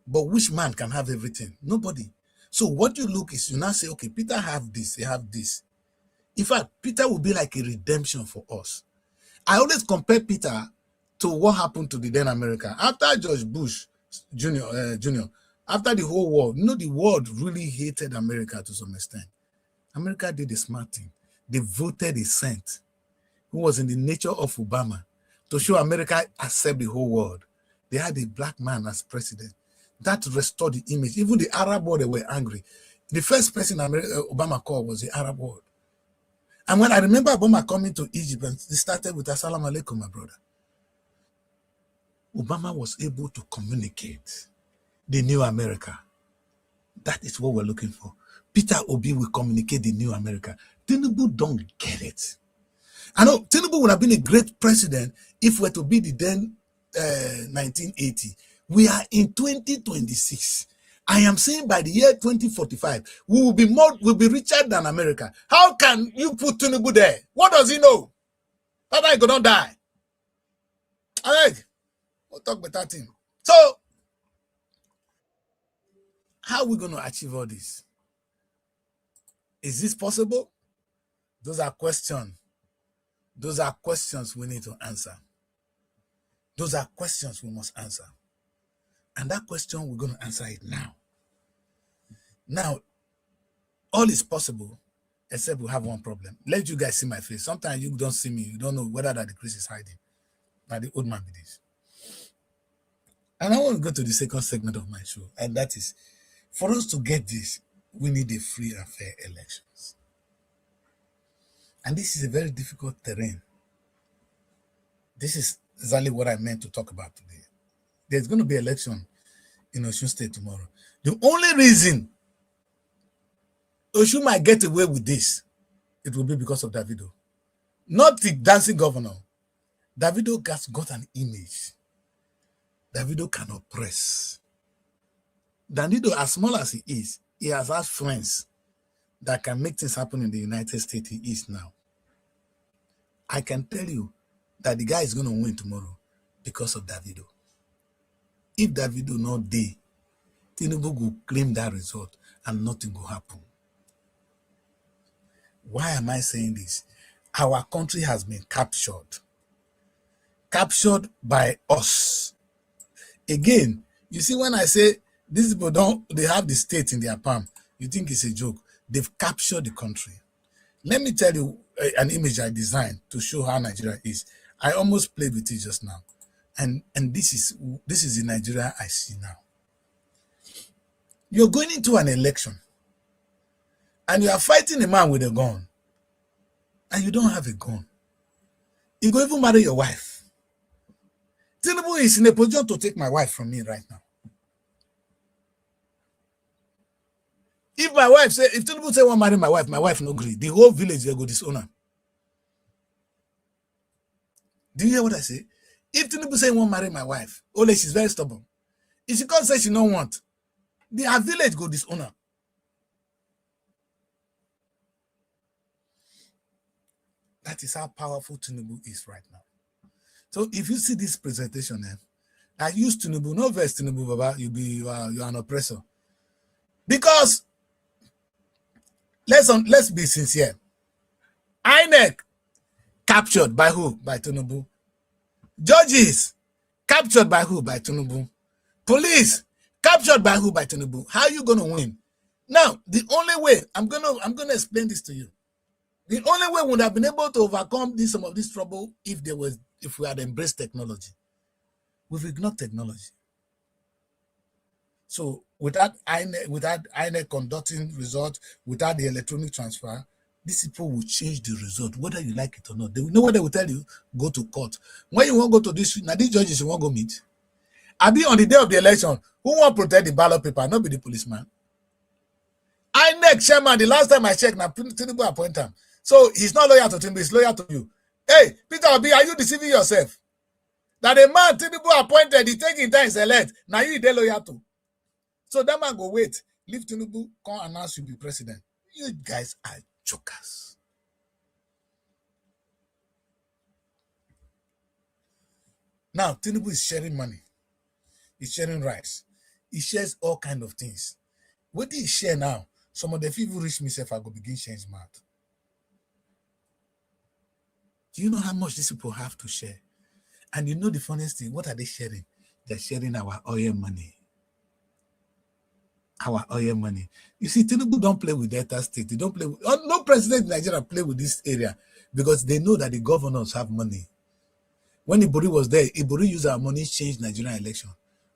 But which man can have everything? Nobody. So what you look is, you now say, okay, Peter have this, he have this. In fact, Peter will be like a redemption for us. I always compare Peter to what happened to the then America. After George Bush Jr., after the whole world, the world really hated America to some extent. America did the smart thing. They voted a saint who was in the nature of Obama to show America accept the whole world. They had a black man as president. That restored the image. Even the Arab world, they were angry. The first person Obama called was the Arab world. And when I remember Obama coming to Egypt, and they started with Assalamu alaikum, my brother, Obama was able to communicate the new America. That is what we're looking for. Peter Obi will communicate the new America. Tinubu don't get it. I know Tinubu would have been a great president if we were to be the then 1980. We are in 2026. I am saying by the year 2045, we will be richer than America. How can you put Tinubu there? What does he know? That I gonna die. Alright, we'll talk about that thing. So, how are we going to achieve all this? Is this possible? Those are questions. Those are questions we need to answer. Those are questions we must answer. And that question, we're going to answer it now. Now, all is possible, except we have one problem. Let you guys see my face. Sometimes you don't see me. You don't know whether that the Chris is hiding. Now the old man be this. And I want to go to the second segment of my show. And that is, for us to get this, we need a free and fair elections. And this is a very difficult terrain. This is exactly what I meant to talk about today. There's going to be election in Osun State tomorrow. The only reason Osun might get away with this, it will be because of Davido. Not the dancing governor. Davido has got an image. Davido can oppress. Davido, as small as he is, he has had friends that can make things happen in the United States he is now. I can tell you that the guy is going to win tomorrow because of Davido. If Davido not there, Tinubu will claim that result and nothing will happen. Why am I saying this? Our country has been captured by us. Again, you see, when I say these people they have the state in their palm, you think it's a joke. They've captured the country. Let me tell you an image I designed to show how Nigeria is. I almost played with it just now. And this is the Nigeria I see now. You're going into an election and you are fighting a man with a gun and you don't have a gun. You go even marry your wife. Tinubu is in a position to take my wife from me right now. If Tinubu say want marry my wife no agree, the whole village will go disown her. Do you hear what I say? If Tinubu say want marry my wife, only she's very stubborn. If she can't say she don't want, her village go disown her. That is how powerful Tinubu is right now. So if you see this presentation, I use Tinubu, no verse Tinubu, Baba, you're an oppressor. Because let's be sincere. INEC captured by who? By Tinubu. Judges captured by who? By Tinubu. Police captured by who? By Tinubu. How are you gonna win? Now, the only way I'm gonna explain this to you. The only way we would have been able to overcome some of this trouble if we had embraced technology. We've ignored technology. So without INEC conducting results, without the electronic transfer, these people will change the result, whether you like it or not. They will know what they will tell you, go to court. When you won't go to this, now these judges you won't go meet. I'll be on the day of the election. Who won't protect the ballot paper? Not be the policeman. INEC chairman, the last time I checked, now Tinubu appoint him. So he's not loyal to Tinubu, he's loyal to you. Hey, Peter Obi, are you deceiving yourself? That a man Tinubu appointed, he taking time select. Now you they loyal to. So that man go wait, leave Tinubu, come announce you be president. You guys are jokers. Now Tinubu is sharing money. He's sharing rights. He shares all kind of things. What do he share now? Some of the people reach me say, I go begin change mouth. Do you know how much these people have to share? And you know the funniest thing, what are they sharing? They're sharing our oil money. Our oil money. You see, Tinubu don't play with Delta State. They don't play with, no president in Nigeria play with this area because they know that the governors have money. When Ibori was there, Ibori used our money, changed Nigerian election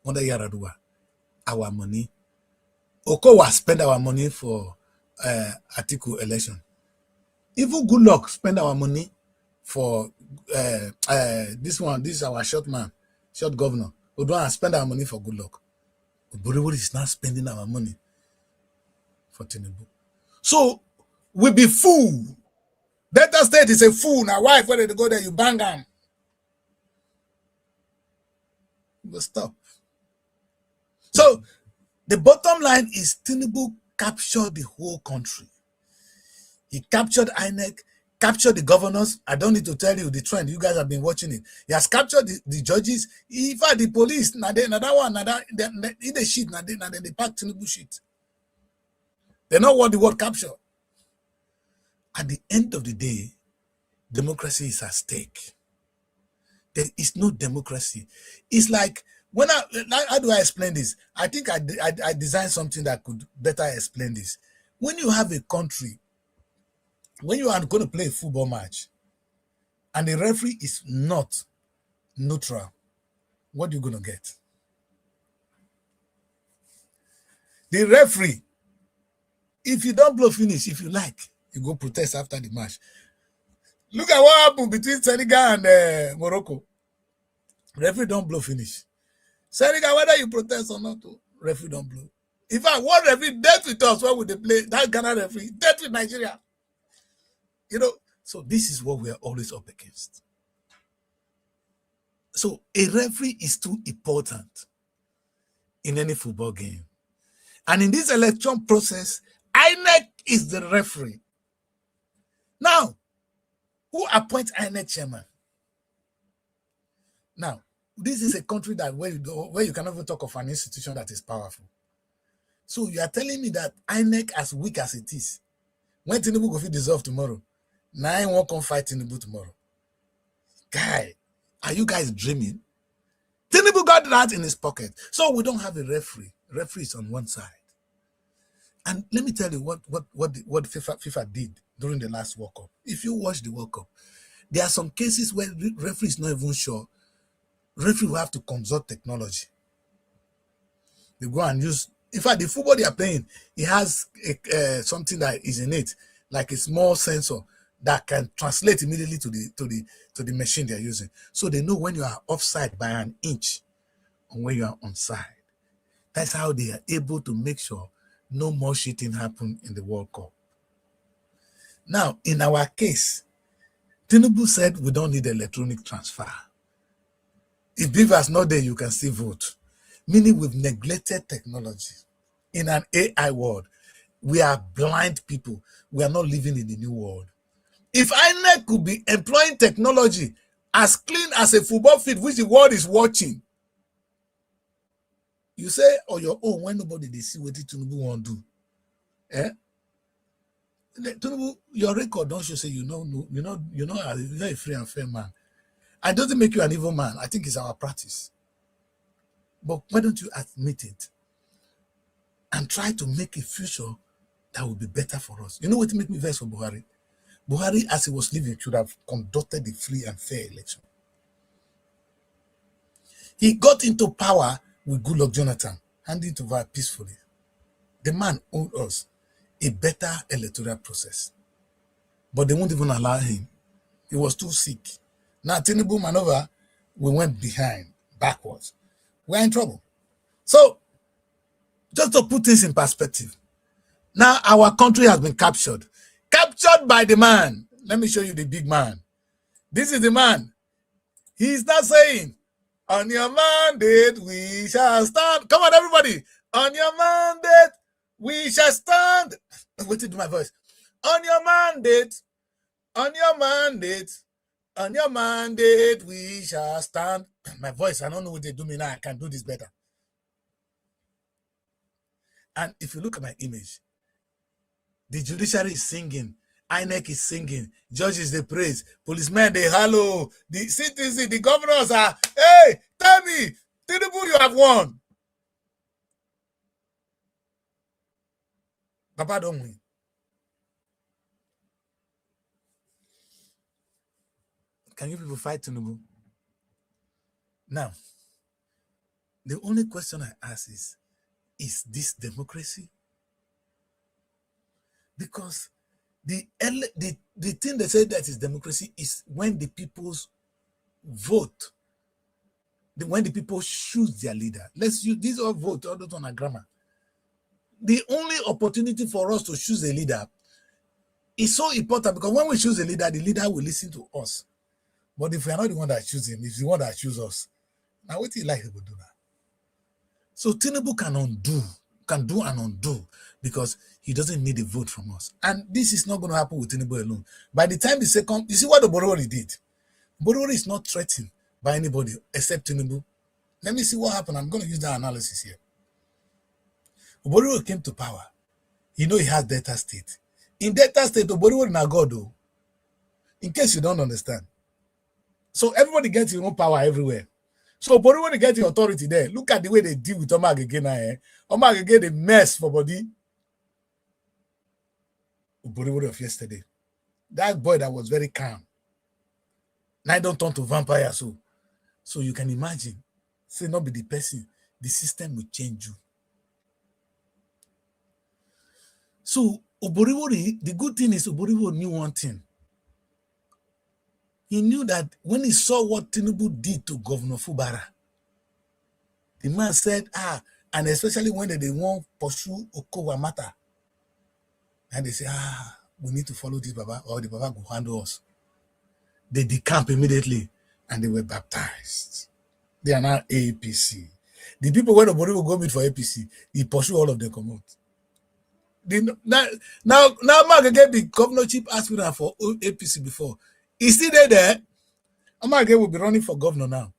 under Yaradua. Our money. Okowa spend our money for Atiku election. Even good luck spend our money for this is our short governor. We don't spend our money for good luck. Ibori is not spending our money for Tinubu. So we be fool. Delta State is a fool. Now wife, when they go there, you bang them. But stop. So the bottom line is Tinubu captured the whole country. He captured INEC, captured the governors. I don't need to tell you the trend. You guys have been watching it. He has captured the judges. In fact, the police, in the shit, they pack Tinubu shit. They know what the word capture. At the end of the day, democracy is at stake. There is no democracy. It's like, how do I explain this? I think I designed something that could better explain this. When you have a country, when you are going to play a football match, and the referee is not neutral, what are you going to get? The referee, if you don't blow finish, if you like, you go protest after the match. Look at what happened between Senegal and Morocco. Referee don't blow finish. Senegal, whether you protest or not, referee don't blow. In fact, one referee dealt with us when we play, that Ghana referee, dealt with Nigeria. You know, so this is what we are always up against. So a referee is too important in any football game. And in this election process, INEC is the referee. Now, who appoints INEC chairman? Now, this is a country that where you cannot even talk of an institution that is powerful. So you are telling me that INEC, as weak as it is, when Tinubu go fit dissolve tomorrow, Now I won't come fight Tinubu tomorrow. Guy, are you guys dreaming? Tinubu got that in his pocket. So we don't have a referee. Referee is on one side. And let me tell you what FIFA did during the last World Cup. If you watch the World Cup, there are some cases where the referee is not even sure. Referee will have to consult technology. They go and use. In fact, the football they are playing, it has something that is in it, like a small sensor that can translate immediately to the machine they are using. So they know when you are offside by an inch and when you are onside. That's how they are able to make sure no more cheating happen in the World Cup. Now, in our case, Tinubu said we don't need electronic transfer. If Beaver's not there, you can still vote. Meaning we've neglected technology. In an AI world, we are blind people. We are not living in the new world. If INEC could be employing technology as clean as a football field, which the world is watching, you say on your own when nobody they see what Tinubu want to do. Tinubu, your record don't show say you're not a free and fair man. And it doesn't make you an evil man. I think it's our practice. But why don't you admit it and try to make a future that will be better for us? You know what made me vex for Buhari? Buhari, as he was living, should have conducted a free and fair election. He got into power with Goodluck Jonathan, handing it over peacefully. The man owed us a better electoral process. But they won't even allow him. He was too sick. Now, Tinubu maneuver, we went behind, backwards. We're in trouble. So, just to put things in perspective, now our country has been captured. Captured by the man. Let me show you the big man. This is the man. He's not saying, on your mandate, we shall stand. Come on, everybody. On your mandate, we shall stand. Wait to do my voice. On your mandate, on your mandate, on your mandate, we shall stand. My voice, I don't know what they do me now. I can do this better. And if you look at my image, the judiciary is singing, INEC is singing, judges they praise, policemen they hallow, the citizens, the governors are, hey, tell me, Tinubu, you have won. Papa don't win. Can you people fight Tinubu? Now, the only question I ask is this democracy? Because the thing they say that is democracy is when the people's vote, when the people choose their leader. Let's use these all vote, all on a grammar. The only opportunity for us to choose a leader is so important because when we choose a leader, the leader will listen to us. But if we are not the one that choose him, if the one that choose us, now what do you like to do that? So Tinubu can do and undo because he doesn't need a vote from us. And this is not going to happen with Tinubu alone. By the time the second, you see what the Oborowori did? Oborowori is not threatened by anybody except Tinubu. Let me see what happened. I'm going to use that analysis here. Oborowori came to power. You know he has Delta State. In Delta State, Oborowori na God though. In case you don't understand. So everybody gets your own power everywhere. So Oborowori get the authority there. Look at the way they deal with Omagege now. Omagege the mess for body. Oborowori of yesterday. That boy that was very calm. Now don't turn to vampire. So you can imagine. Say not be the person. The system will change you. So Oborowori, the good thing is Oborowori knew one thing. He knew that when he saw what Tinubu did to Governor Fubara, the man said, and especially when they won't pursue Okowa matter, and they say, we need to follow this Baba, or the Baba will handle us. They decamp immediately, and they were baptized. They are now APC. The people when Oborowori go meet for APC, he pursue all of them come out. Now Omagege the governorship aspirant for APC before. Is he there? Omagege will be running for governor now.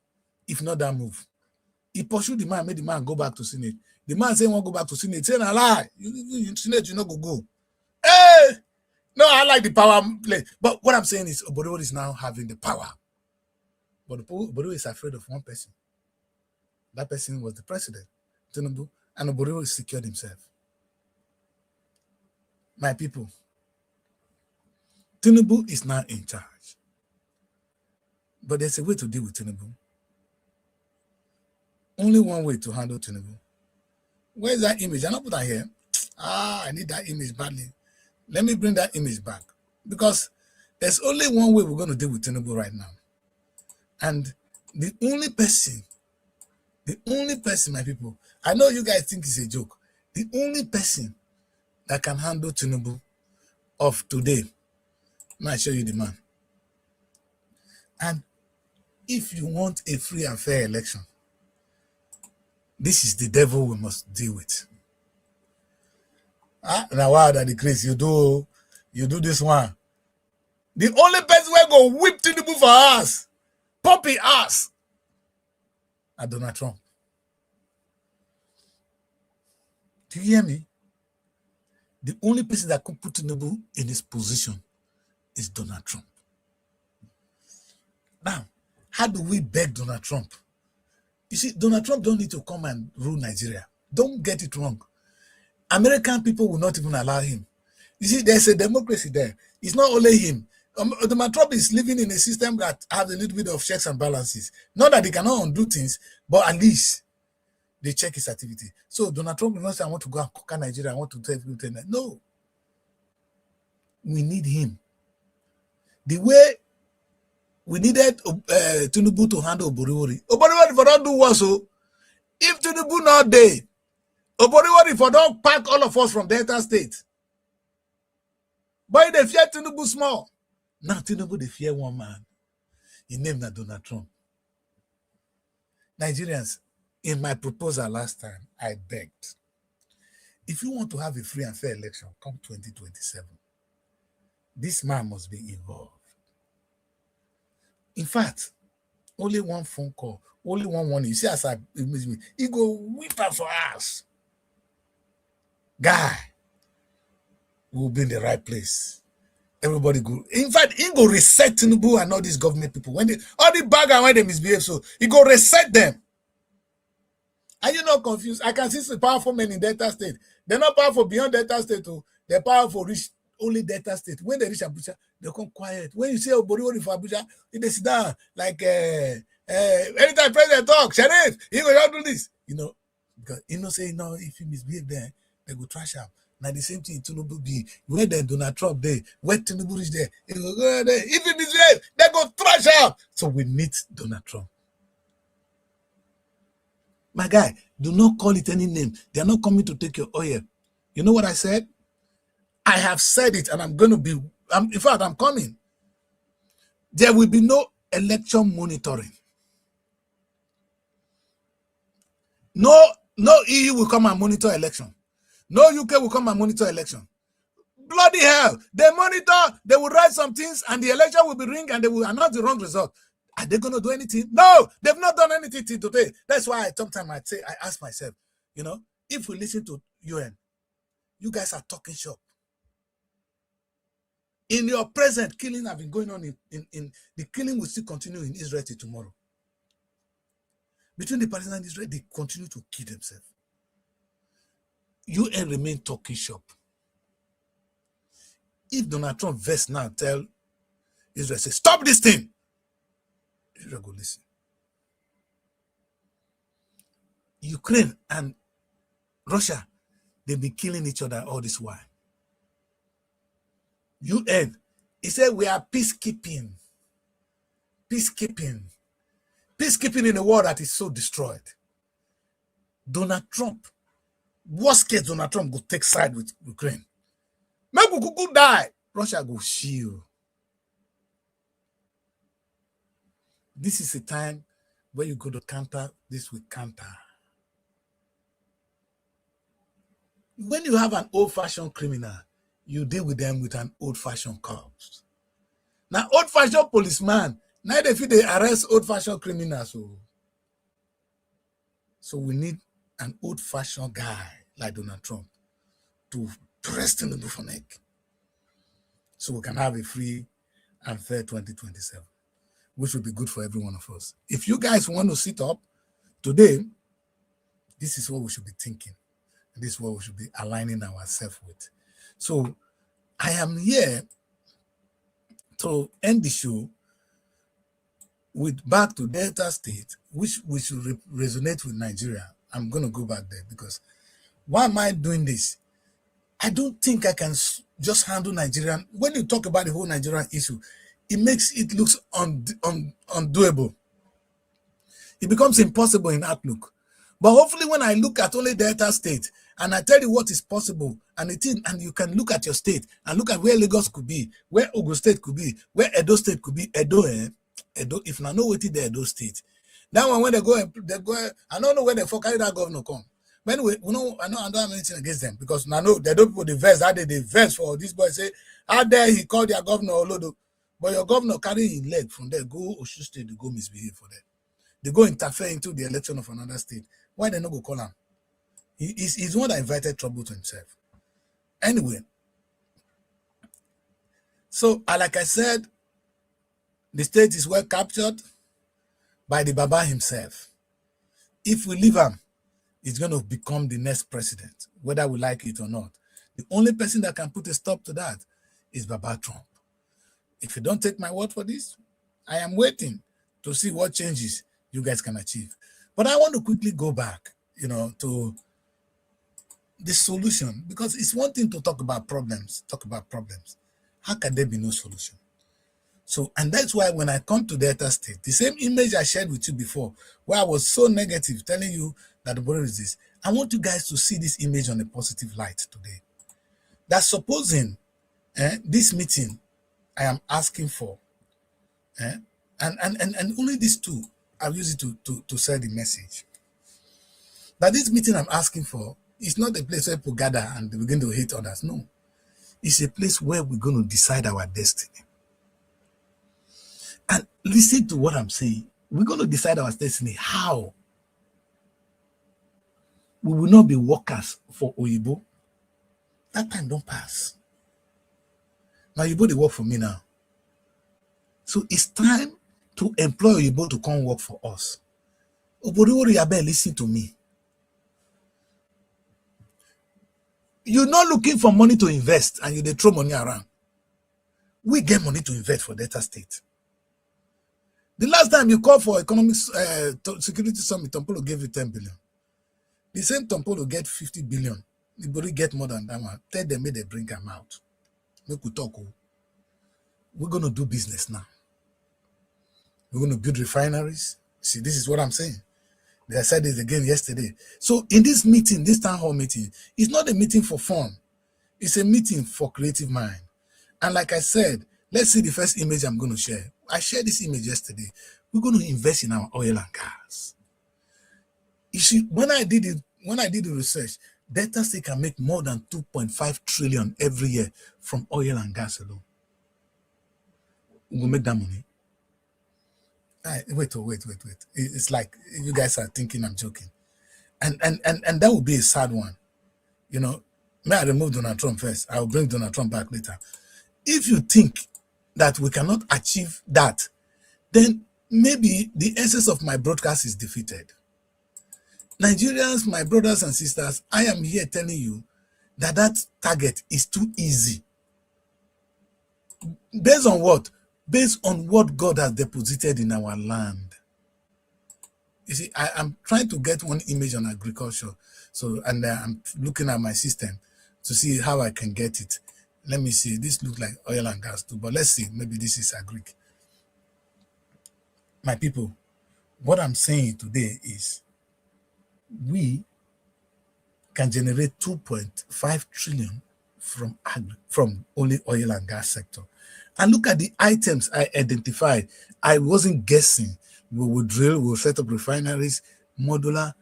If not that move. He pursued the man, made the man go back to Senate. The man saying won't go back to Senate. Saying a lie. You Senate, you not go. Hey! No, I like the power play. But what I'm saying is Obodo is now having the power. But Obodo is afraid of one person. That person was the president, Tinubu, and Obodo secured himself. My people, Tinubu is now in charge. But there's a way to deal with Tinubu. Only one way to handle Tinubu. Where's that image? I not put that here. I need that image badly. Let me bring that image back. Because there's only one way we're going to deal with Tinubu right now. And the only person, my people, I know you guys think it's a joke. The only person that can handle Tinubu of today, I'll show you the man. And if you want a free and fair election, this is the devil we must deal with. Now wow, that the Chris, you do this one. The only person we're going to whip Tinubu for us, puppy ass, are Donald Trump. Do you hear me? The only person that could put Tinubu in his position is Donald Trump. Now, how do we beg Donald Trump? You see, Donald Trump don't need to come and rule Nigeria. Don't get it wrong. American people will not even allow him. You see, there's a democracy there. It's not only him. Donald Trump is living in a system that has a little bit of checks and balances. Not that they cannot undo things, but at least they check his activity. So Donald Trump will not say, I want to go and conquer Nigeria. I want to take everything. No. We need him. The way we needed Tinubu to handle Oboriwori. Oboriwori for don't do what so. If Tinubu not there, Oboriwori for don't pack all of us from Delta State. But they fear Tinubu small. Now Tinubu they fear one man. He named that Donald Trump. Nigerians, in my proposal last time, I begged. If you want to have a free and fair election, come 2027. This man must be involved. In fact, only one phone call, only one warning. You see, as I image me, he go whip up for us. Guy, we'll be in the right place. Everybody go. In fact, he go reset Tinubu and all these government people. When they all the bag and when they misbehave, so he go reset them. Are you not confused? I can see some powerful men in Delta State. They're not powerful beyond Delta State. Too. They're powerful reach only Delta State. When they reach Abuja, they come quiet. When you say Oboriwori for Abuja, they sit down like anytime president talk, Sheriff, he will not do this. You know, because you know say no, if he misbehave there, they go trash him. Now the same thing Tinubu be. When they Donald Trump there, when Tinubu is there, he go go there. If he misbehave, they go trash him. So we need Donald Trump. My guy, do not call it any name. They are not coming to take your oil. You know what I said? I have said it, and I'm going to be. In fact, I'm coming. There will be no election monitoring. No EU will come and monitor election. No UK will come and monitor election. Bloody hell! They monitor. They will write some things, and the election will be ring, and they will announce the wrong result. Are they going to do anything? No, they've not done anything till today. That's why sometimes I ask myself, you know, if we listen to UN, you guys are talking shop. In your present, killing have been going on in the killing will still continue in Israel till tomorrow. Between the Palestinians and Israel, they continue to kill themselves. UN remain talking shop. If Donald Trump vests now tell Israel, say, stop this thing, Israel go listen. Ukraine and Russia, they've been killing each other all this while. UN, he said we are peacekeeping. Peacekeeping. Peacekeeping in a world that is so destroyed. Donald Trump, worst case, Donald Trump go take side with Ukraine. Maybe we could die. Russia go shield. This is a time where you go to counter this with counter. When you have an old-fashioned criminal, you deal with them with an old-fashioned cops. Now, old-fashioned policeman, now they feel they arrest old-fashioned criminals. So we need an old-fashioned guy like Donald Trump to press Tinubu for neck. so we can have a free and fair 2027, which will be good for every one of us. If you guys want to sit up today, this is what we should be thinking. This is what we should be aligning ourselves with. So I am here to end the show with back to Delta State, which should resonate with Nigeria. I'm going to go back there because why am I doing this? I don't think I can just handle Nigerian. When you talk about the whole Nigerian issue, it makes it looks undoable. It becomes impossible in outlook. But hopefully when I look at only Delta State and I tell you what is possible and you can look at your state and look at where Lagos could be, where Ogun State could be, where Edo State could be. Edo, if I know what is the Edo State. That one when they go, I don't know where the fuck carry that governor come. But anyway, I don't have anything against them because I know they don't put the verse, that they verse for this boy say, how dare he call their governor Olodo. But your governor carry his leg from there, go Oshu State, to go misbehave for them. They go interfere into the election of another state. Why they not go call him? He's the one that invited trouble to himself. Anyway, so like I said, the state is well captured by the Baba himself. If we leave him, he's going to become the next president, whether we like it or not. The only person that can put a stop to that is Baba Trump. If you don't take my word for this, I am waiting to see what changes you guys can achieve. But I want to quickly go back, to the solution, because it's one thing to talk about problems. How can there be no solution? So, and that's why when I come to Delta State, the same image I shared with you before, where I was so negative, telling you that the border is this, I want you guys to see this image on a positive light today. That supposing this meeting I am asking for, and only these two, I'll use it to send the message. That this meeting I'm asking for is not a place where people gather and they begin to hate others. No. It's a place where we're going to decide our destiny. And listen to what I'm saying. We're going to decide our destiny. How? We will not be workers for Oyibo. That time don't pass. Now Oyibo, they work for me now. So it's time to employ Oyibo to come work for us. Oboriwo, listen to me. You're not looking for money to invest and they throw money around. We get money to invest for Delta State. The last time you called for economic security summit, Tompolo gave you 10 billion. The same Tompolo get 50 billion. Nobody get more than that one. Tell them, may they bring them out. Make we talk. We're going to do business now. We're going to build refineries. See, this is what I'm saying. I said this again yesterday. So in this meeting, this town hall meeting, it's not a meeting for fun. It's a meeting for creative mind. And like I said, let's see the first image I'm going to share. I shared this image yesterday. We're going to invest in our oil and gas. You see, when I did the research, Delta State can make more than 2.5 trillion every year from oil and gas alone. We'll make that money. Wait. It's like you guys are thinking I'm joking. And that would be a sad one. May I remove Donald Trump first? I'll bring Donald Trump back later. If you think that we cannot achieve that, then maybe the essence of my broadcast is defeated. Nigerians, my brothers and sisters, I am here telling you that target is too easy. Based on what? Based on what God has deposited in our land. You see, I'm trying to get one image on agriculture. So, and I'm looking at my system to see how I can get it. Let me see. This looks like oil and gas too, but let's see. Maybe this is agric. My people, what I'm saying today is we can generate 2.5 trillion from only oil and gas sector. And look at the items I identified. I wasn't guessing. We will drill, we'll set up refineries, modular,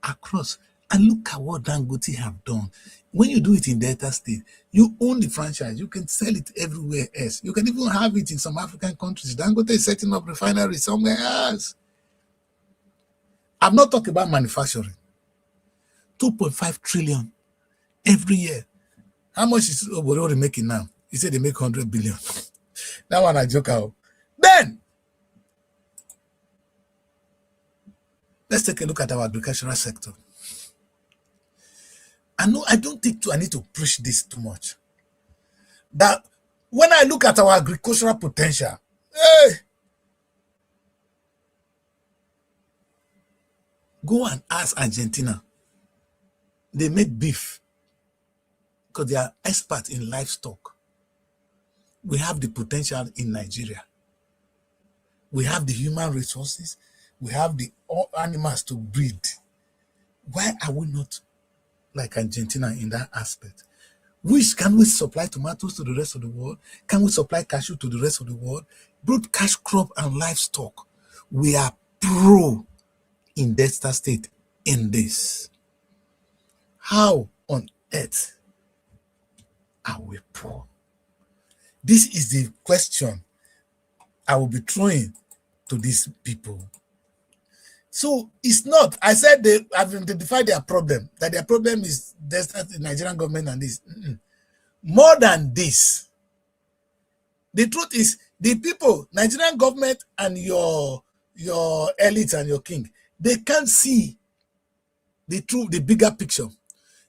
across. And look at what Dangote have done. When you do it in Delta State, you own the franchise. You can sell it everywhere else. You can even have it in some African countries. Dangote is setting up refineries somewhere else. I'm not talking about manufacturing. 2.5 trillion every year. How much is Oborori making now? He said they make 100 billion. That one I joke out. Then, let's take a look at our agricultural sector. I don't think I need to preach this too much. That when I look at our agricultural potential, hey, go and ask Argentina. They make beef because they are experts in livestock. We have the potential in Nigeria. We have the human resources. We have the animals to breed. Why are we not like Argentina in that aspect? Can we supply tomatoes to the rest of the world? Can we supply cashew to the rest of the world? Both cash crop and livestock. We are pro in Delta State in this. How on earth are we pro? This is the question I will be throwing to these people. So it's not, I said they have identified their problem, that their problem is the Nigerian government and this. More than this, the truth is the people, Nigerian government and your elites and your king, they can't see the truth, the bigger picture.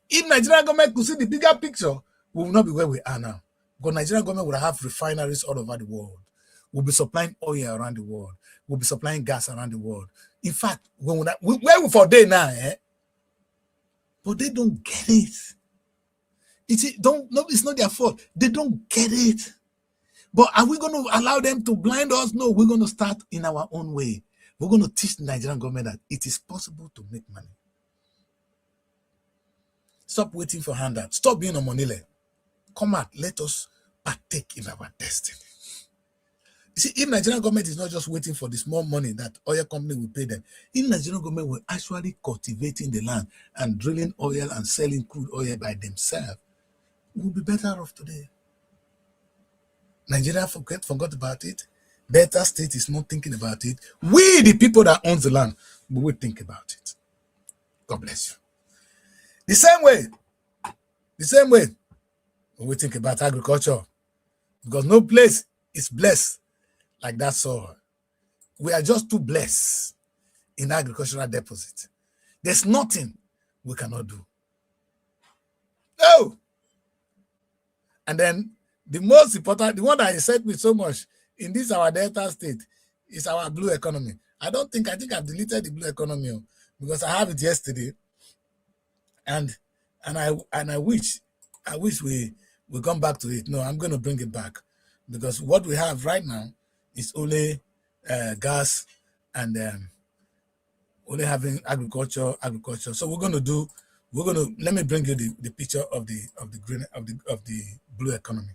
If Nigerian government could see the bigger picture, we will not be where we are now. Because Nigerian government would have refineries all over the world. We'll be supplying oil around the world. We'll be supplying gas around the world. In fact, where we for day now, but they don't get it. It's not their fault. They don't get it. But are we going to allow them to blind us? No, we're going to start in our own way. We're going to teach the Nigerian government that it is possible to make money. Stop waiting for handouts. Stop being a monile. Come out. Let us partake in our destiny. You see, if Nigerian government is not just waiting for the small money that oil company will pay them, if Nigerian government were actually cultivating the land and drilling oil and selling crude oil by themselves, we'll be better off today. Nigeria forgot about it. Delta State is not thinking about it. We, the people that own the land, we will think about it. God bless you. The same way, we think about agriculture, because no place is blessed like that soil. We are just too blessed in agricultural deposit. There's nothing we cannot do. No. And then the most important, the one that excites me so much in this our Delta State is our blue economy. I think I've deleted the blue economy because I have it yesterday. And I wish we come back to it. No, I'm going to bring it back, because what we have right now is only gas and only having agriculture. So let me bring you the picture of the blue economy.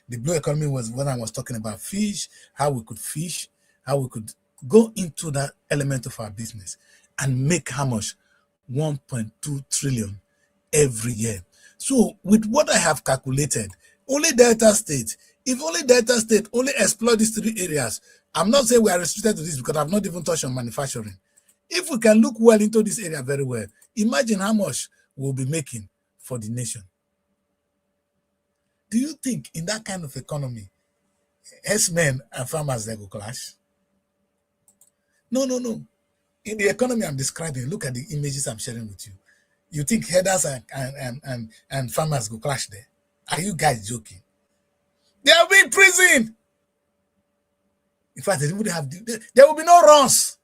The blue economy was when I was talking about fish, how we could go into that element of our business and make how much? 1.2 trillion every year. So with what I have calculated, only Delta State, if only Delta State only explore these three areas, I'm not saying we are restricted to this because I've not even touched on manufacturing. If we can look well into this area very well, imagine how much we'll be making for the nation. Do you think in that kind of economy, herdsmen and farmers, they go clash? No. In the economy I'm describing, look at the images I'm sharing with you. You think herders and farmers go clash there? Are you guys joking? They will be in prison. In fact, there will be no runs.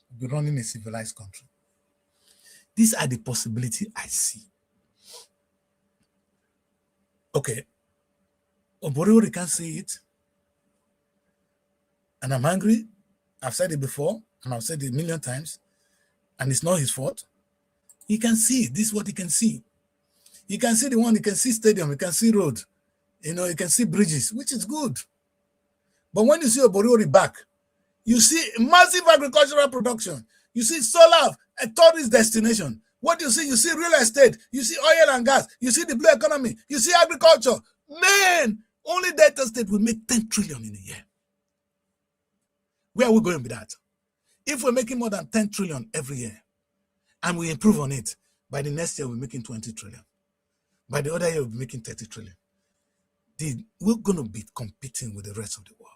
We'll be running a civilized country. These are the possibilities I see. Okay. Oboriori can't see it. And I'm angry. I've said it before, and I've said it a million times, and it's not his fault. He can see. This is what he can see. He can see he can see stadium, he can see road, he can see bridges, which is good. But when you see Oboriori back, you see massive agricultural production. You see solar, a tourist destination. What do you see? You see real estate. You see oil and gas. You see the blue economy. You see agriculture. Man, only Delta State will make 10 trillion in a year. Where are we going with that? If we're making more than 10 trillion every year, and we improve on it, by the next year we're making 20 trillion. By the other year we'll be making 30 trillion. we're going to be competing with the rest of the world.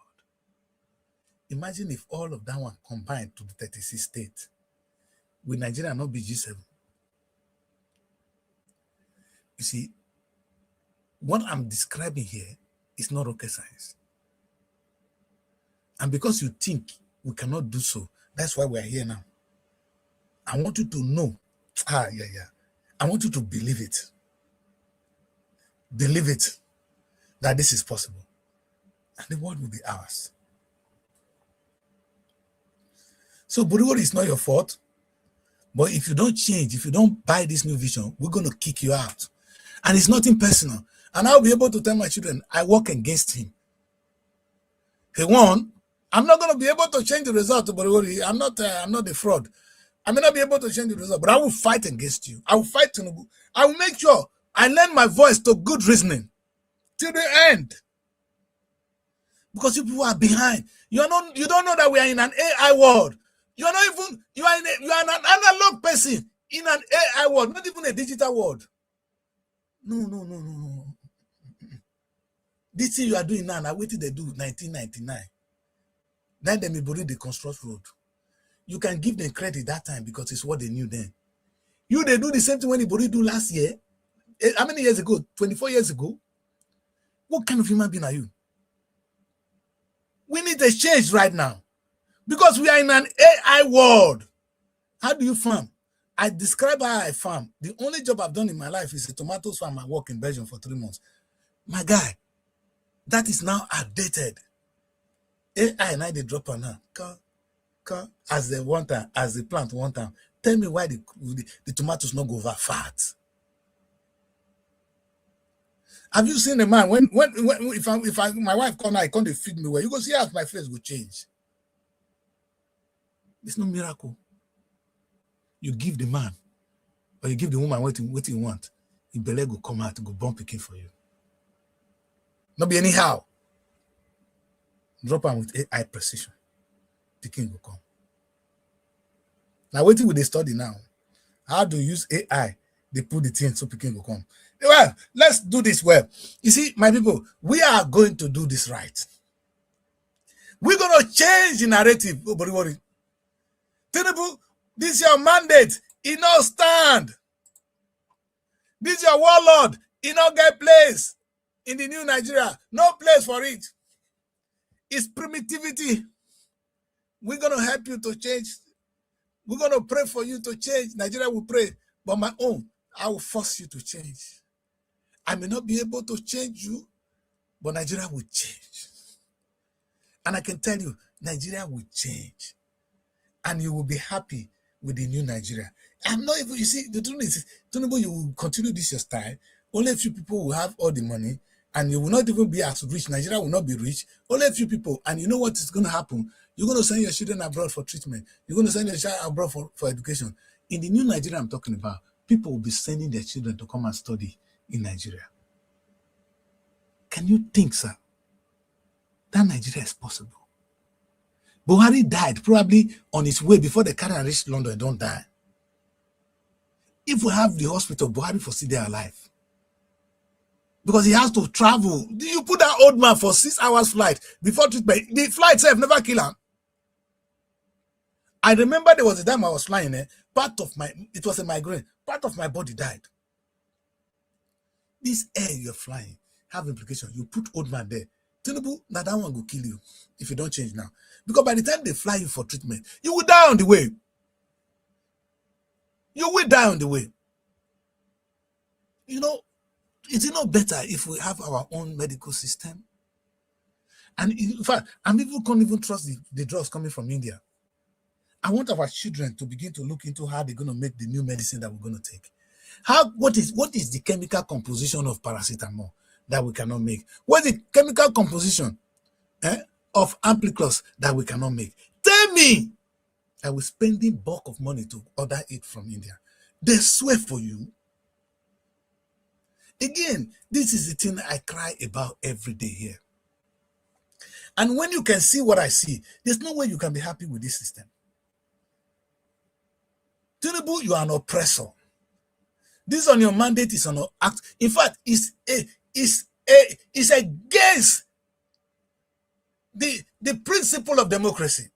Imagine if all of that one combined to the 36 states. Will Nigeria not be G7? You see, what I'm describing here is not rocket science. And because you think we cannot do so, that's why we're here now. I want you to know. I want you to believe it. Believe it, that this is possible. And the world will be ours. So Buriwori is not your fault. But if you don't change, if you don't buy this new vision, we're going to kick you out. And it's nothing personal. And I'll be able to tell my children, I work against him. He won. I'm not going to be able to change the result. I'm not a fraud. I may not be able to change the result, but I will fight against you. I will fight Tinubu. I will make sure I lend my voice to good reasoning till the end. Because you people are behind. You don't know that we are in an AI world. You are an analog person in an AI world, not even a digital world. No. This thing you are doing now, what did they do 1999? Then they may believe the construct road. You can give them credit that time because it's what they knew then. They do the same thing when Ibori do last year. How many years ago? 24 years ago? What kind of human being are you? We need a change right now. Because we are in an AI world. How do you farm? I describe how I farm. The only job I've done in my life is a tomatoes farm. I work in Belgium for 3 months. My guy, that is now outdated. AI now they drop on now. As they want time, as the plant want time. Tell me why the tomatoes not go over fat. Have you seen a man if my wife come now, I can't feed me well, you go see how my face will change. It's no miracle. You give the man or you give the woman what you want, the belly will come out to go born picking for you. Not be anyhow. Drop on with AI precision. Picking will come. Now, what will they study now? How to use AI? They put the thing so picking will come. Well, let's do this well. You see, my people, we are going to do this right. We're going to change the narrative. Oh, but worry. Tinubu, this is your mandate. It no stand. This is your warlord. It no get place in the new Nigeria. No place for it. It's primitivity. We're going to help you to change. We're going to pray for you to change. Nigeria will pray. But my own, I will force you to change. I may not be able to change you, but Nigeria will change. And I can tell you, Nigeria will change. And you will be happy with the new Nigeria. I'm not even, you see, the truth is, Tinubu, you will continue this your style. Only a few people will have all the money, and you will not even be as rich. Nigeria will not be rich. Only a few people. And you know what is going to happen? You're going to send your children abroad for treatment. You're going to send your child abroad for education. In the new Nigeria I'm talking about, people will be sending their children to come and study in Nigeria. Can you think, sir, that Nigeria is possible? Buhari died probably on his way before the car reached London and don't die. If we have the hospital, Buhari for still there alive. Because he has to travel. You put that old man for 6 hours flight before treatment. The flight itself never kill him. I remember there was a time I was flying there. It was a migraine. Part of my body died. This air you're flying have implications. You put old man there. Tinubu, now that one will kill you if you don't change now. Because by the time they fly you for treatment, you will die on the way. You will die on the way. You know, is it not better if we have our own medical system? And in fact, and people can't even trust the drugs coming from India. I want our children to begin to look into how they're going to make the new medicine that we're going to take. What is the chemical composition of paracetamol that we cannot make? What is the chemical composition of ampliclos that we cannot make? Tell me! I was spending bulk of money to order it from India. They swear for you. Again, this is the thing I cry about every day here. And when you can see what I see, there's no way you can be happy with this system. Tinubu, you are an oppressor. This on your mandate is an act. In fact, it's It's against the principle of democracy.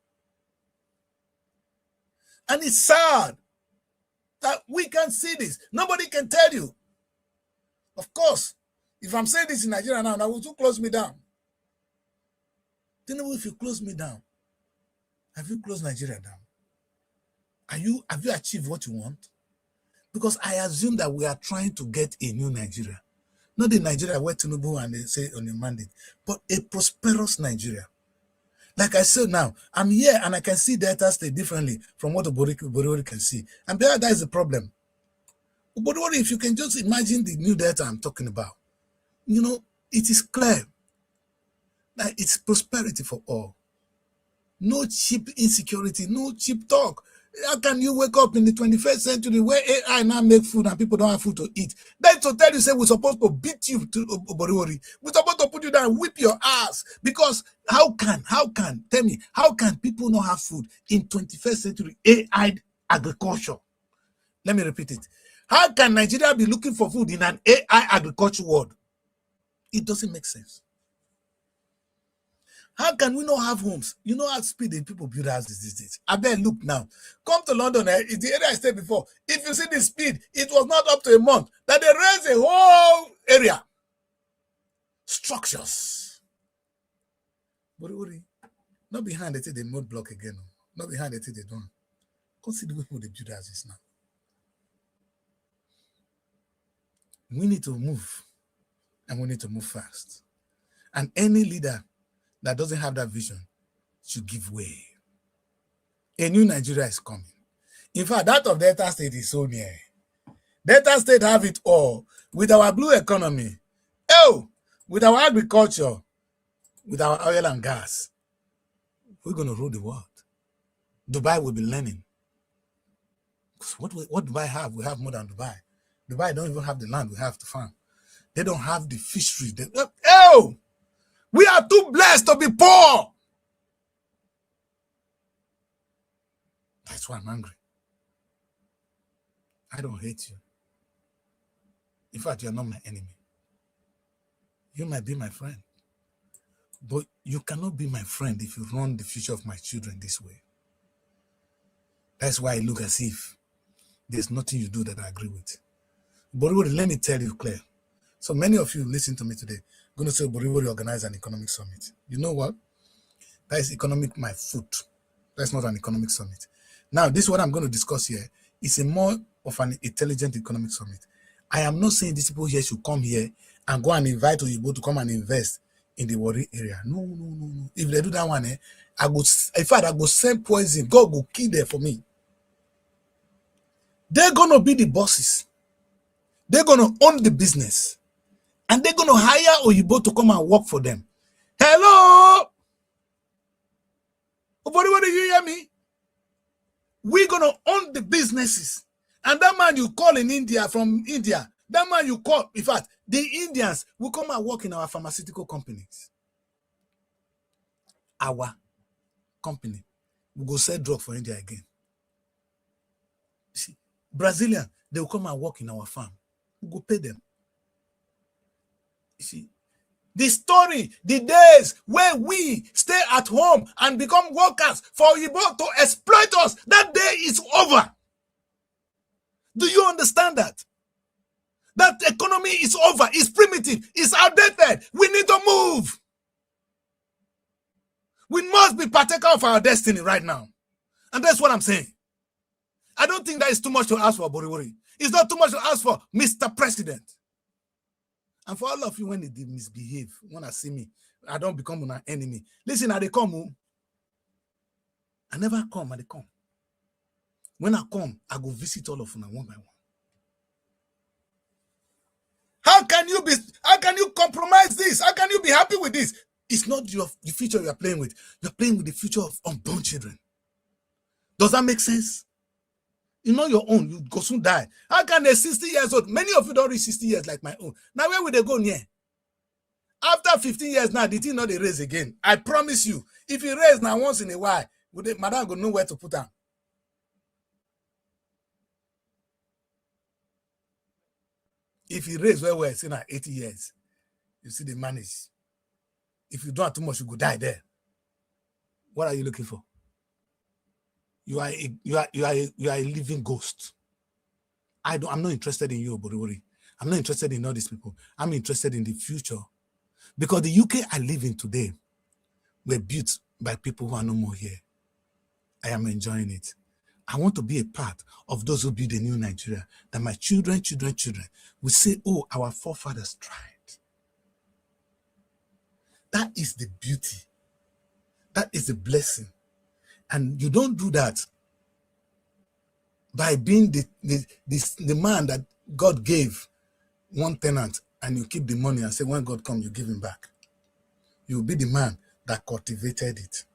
And it's sad that we can see this. Nobody can tell you. Of course, if I'm saying this in Nigeria now, will you close me down? Then if you close me down, have you closed Nigeria down? Have you achieved what you want? Because I assume that we are trying to get a new Nigeria. Not the Nigeria where Tinubu and they say on your mandate, but a prosperous Nigeria. Like I said now, I'm here and I can see Delta State differently from what Oborori can see. And that is the problem. Oborori, if you can just imagine the new Delta I'm talking about, you know, it is clear that it's prosperity for all. No cheap insecurity, no cheap talk. How can you wake up in the 21st century where AI now make food and people don't have food to eat? That's to tell you, say, we're supposed to beat you to Oborori. We're supposed to put you down and whip your ass. Because how can, tell me, how can people not have food in 21st century AI agriculture? Let me repeat it. How can Nigeria be looking for food in an AI agriculture world? It doesn't make sense. How can we not have homes? You know how speed the people build houses these days. I bet look now. Come to London, it's the area I stayed before. If you see the speed, it was not up to a month that they raised a whole area. Structures. But not behind it, they mud block again. Not behind it, they don't. Consider the people they build houses now. We need to move, and we need to move fast. And any leader that doesn't have that vision should give way. A new Nigeria is coming. In fact, that of Delta State is so near. Delta State have it all with our blue economy, with our agriculture, with our oil and gas. We're going to rule the world. Dubai will be learning. What Dubai have? We have more than Dubai. Dubai don't even have the land we have to farm. They don't have the fishery. We are too blessed to be poor. That's why I'm angry. I don't hate you. In fact, you're not my enemy. You might be my friend. But you cannot be my friend if you run the future of my children this way. That's why I look as if there's nothing you do that I agree with. But let me tell you clear. So many of you listen to me today, going to say Borivori organize an economic summit. You know what? That is economic my foot. That's not an economic summit. Now, this is what I'm going to discuss here. It's a more of an intelligent economic summit. I am not saying these people here should come here and go and invite Oyibo to come and invest in the Warri area. No. If they do that one, I go send poison. God will kill them for me. They're going to be the bosses. They're going to own the business. And they're going to hire Oyibo to come and work for them. Hello? What do you hear me? We're going to own the businesses. And that man you call in India, from India, that man you call, in fact, the Indians will come and work in our pharmaceutical companies. Our company will go sell drugs for India again. See, Brazilian, they will come and work in our farm. We'll go pay them. You see, the story, the days where we stay at home and become workers for Oyibo to exploit us, that day is over. Do you understand that? That economy is over, it's primitive, it's outdated. We need to move. We must be partaker of our destiny right now. And that's what I'm saying. I don't think that is too much to ask for, Borivori. It's not too much to ask for, Mr. President. And for all of you, when they misbehave, when I see me, I don't become an enemy. Listen, I they come. I never come, I they come. When I come, I go visit all of them one by one. How can you compromise this? How can you be happy with this? It's not the future you are playing with. You're playing with the future of unborn children. Does that make sense? You know your own, you go soon die. How can a 60 years old, many of you don't reach 60 years like my own. Now where will they go near? After 15 years now, the thing not they raise again. I promise you, if you raise now once in a while, madam go know where to put them. If you raise where we're saying at 80 years, You see the manage. If you don't too much, you go die there. What are you looking for? You are a living ghost. I'm not interested in you, Boriwori. I'm not interested in all these people. I'm interested in the future. Because the UK I live in today were built by people who are no more here. I am enjoying it. I want to be a part of those who build a new Nigeria, that my children will say, oh, our forefathers tried. That is the beauty. That is the blessing. And you don't do that by being the man that God gave one tenant, and you keep the money and say, when God comes, you give him back. You will be the man that cultivated it.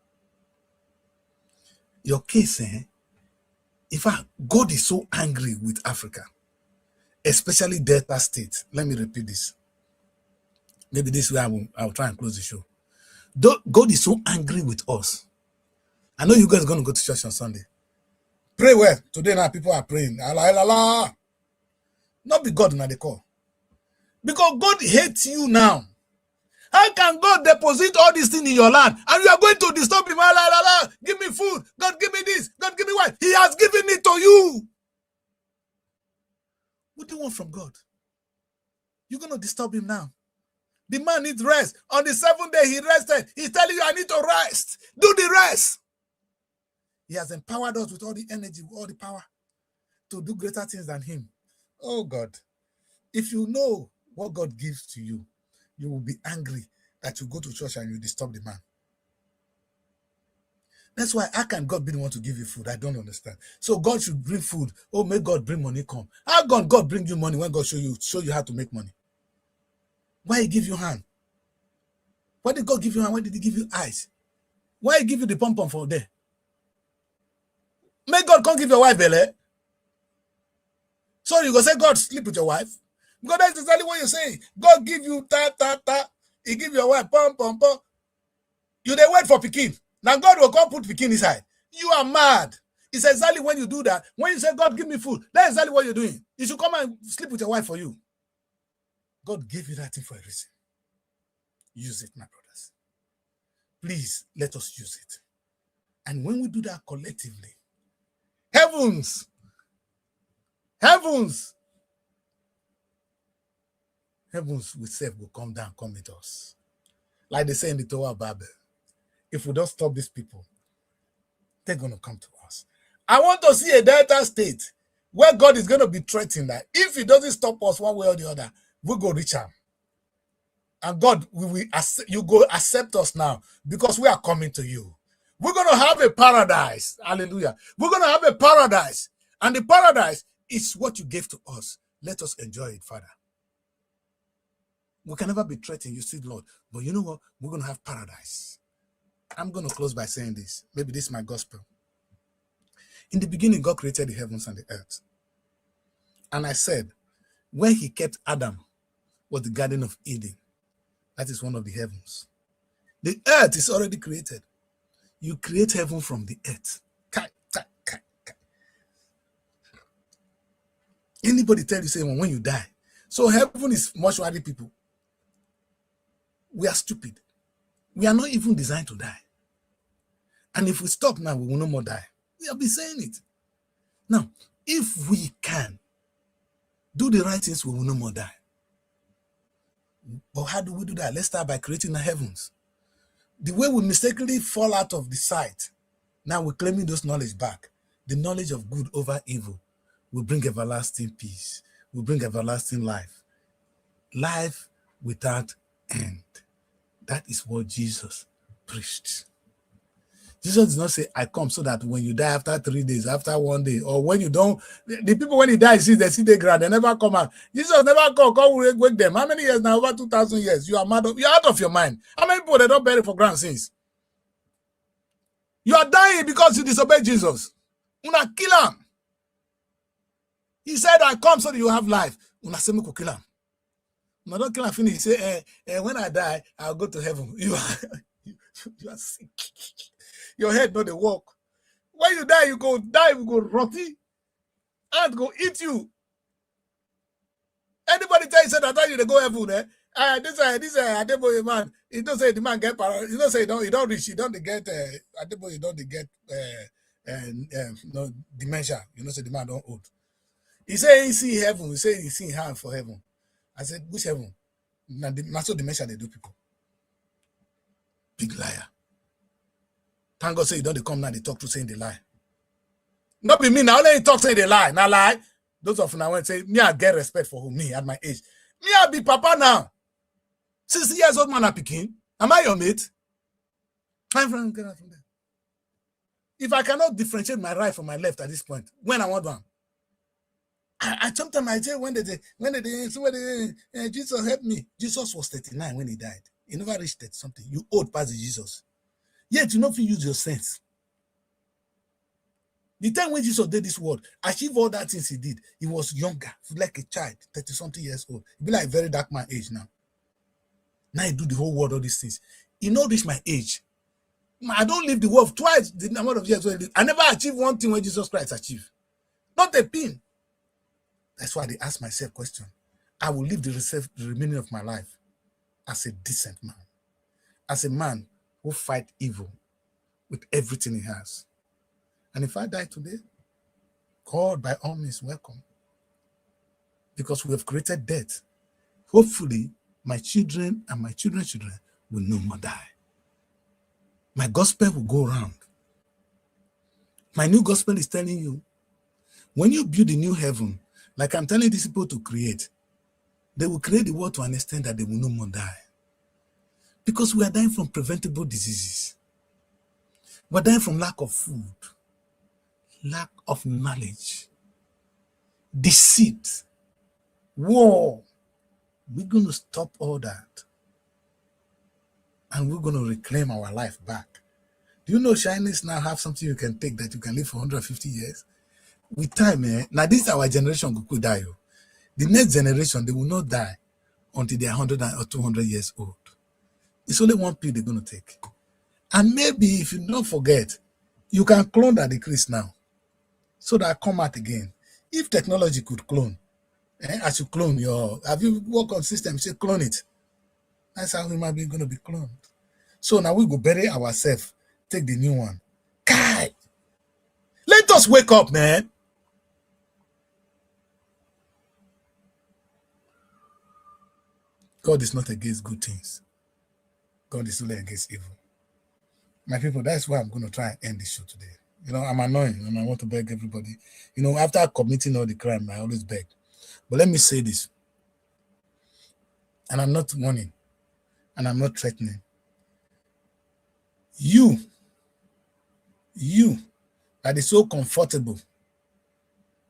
Your case, in fact, God is so angry with Africa, especially Delta State. Let me repeat this. Maybe this way I will try and close the show. God is so angry with us. I know you guys are going to go to church on Sunday. Pray well. Today now people are praying. Allah. Not be God now they call. Because God hates you now. How can God deposit all these things in your land and you are going to disturb him? Give me food. God, give me this. God, give me what? He has given it to you. What do you want from God? You're going to disturb him now. The man needs rest. On the 7th day, he rested. He's telling you, I need to rest. Do the rest. He has empowered us with all the energy, with all the power to do greater things than him. Oh, God. If you know what God gives to you, you will be angry that you go to church and you disturb the man. That's why, how can God be the one to give you food? I don't understand. So God should bring food. Oh, may God bring money come. How can God bring you money when God show you how to make money? Why he give you hand? Why did God give you hand? Why did he give you eyes? Why he give you the pom-pom for there? May God come give your wife belly. So you go say God sleep with your wife? Because that's exactly what you're saying. God give you ta. He give your wife pom. You dey wait for pikin. Now God will come put pikin inside. You are mad. It's exactly when you do that. When you say, God, give me food, that's exactly what you're doing. You should come and sleep with your wife for you. God gave you that thing for a reason. Use it, my brothers. Please, let us use it. And when we do that collectively, heavens with self will come down, come with us. Like they say in the Tower of Babel, if we don't stop these people, they're going to come to us. I want to see a Delta State where God is going to be threatening that if he doesn't stop us one way or the other, we'll go reach him. And God, you go accept us now because we are coming to you. We're going to have a paradise. Hallelujah. We're going to have a paradise. And the paradise is what you gave to us. Let us enjoy it, Father. We can never be threatened, you see, Lord. But you know what? We're going to have paradise. I'm going to close by saying this. Maybe this is my gospel. In the beginning, God created the heavens and the earth. And I said, where he kept Adam was the Garden of Eden. That is one of the heavens. The earth is already created. You create heaven from the earth. Anybody tell you, say, when you die. So heaven is mortuary people. We are stupid. We are not even designed to die. And if we stop now, we will no more die. We have been saying it. Now, if we can do the right things, we will no more die. But how do we do that? Let's start by creating the heavens. The way we mistakenly fall out of the sight, now we're claiming those knowledge back. The knowledge of good over evil will bring everlasting peace, will bring everlasting life. Life without end. That is what Jesus preached. Jesus did not say, I come so that when you die after 3 days, after 1 day, or when you don't, the people when he dies, they see the ground, they never come out. Jesus never come, God will wake them. How many years now? Over 2,000 years. You are mad, you're out of your mind. How many people they don't bury for ground since? You are dying because you disobey Jesus. Una kill him. He said, I come so that you have life. Una say me go kill him. Una don't kill him finish. He say, when I die, I'll go to heaven. You are sick. Your head not the walk. When you die, you go rotty. And go eat you. Anybody tell you say that you they go heaven, This Adeboye man, he don't say the man get power. He don't say he don't reach. He don't get Adeboye. He don't get no dementia. You know, say the man don't old. He say he see heaven. He say he see hand for heaven. I said, which heaven? Now so dementia they do people. Big liar. Thank God say you don't come now. They talk to saying they lie. Not be me now. Only talk saying they lie. Now lie. Those of now when say me I get respect for who me at my age. Me I be papa now. 60 years old man I picking. Am I your mate? I'm from there. If I cannot differentiate my right from my left at this point, when I want one, I sometimes I say when Jesus help me. Jesus was 39 when he died. He never reached 30 something. You old past Jesus. Yet you not use your sense. The time when Jesus did this world, achieve all that things he did, he was younger, like a child, 30 something years old. He be like a very dark man age now. Now he do the whole world all these things. He not reach my age. I don't live the world twice the number of years. I never achieved one thing when Jesus Christ achieved. Not a pin. That's why they ask myself question. I will live the remaining of my life as a decent man. As a man who fight evil with everything he has. And if I die today, God by all means welcome. Because we have created death. Hopefully, my children and my children's children will no more die. My gospel will go around. My new gospel is telling you, when you build a new heaven, like I'm telling these people to create, they will create the world to an extent that they will no more die. Because we are dying from preventable diseases. We're dying from lack of food, lack of knowledge, deceit, war. We're going to stop all that. And we're going to reclaim our life back. Do you know Chinese now have something you can take that you can live for 150 years? With time, now this is our generation could die. The next generation, they will not die until they're 100 or 200 years old. It's only one pill they're going to take. And maybe if you don't forget, you can clone that decrease now. So that I come out again. If technology could clone, I should clone your, have you worked on systems, say clone it. That's how human being going to be cloned. So now we go bury ourselves, take the new one. Kai! Let us wake up, man. God is not against good things. God is only against evil. My people, that's why I'm going to try and end this show today. You know, I'm annoying and I want to beg everybody. You know, after committing all the crime, I always beg. But let me say this. And I'm not warning. And I'm not threatening. You that is so comfortable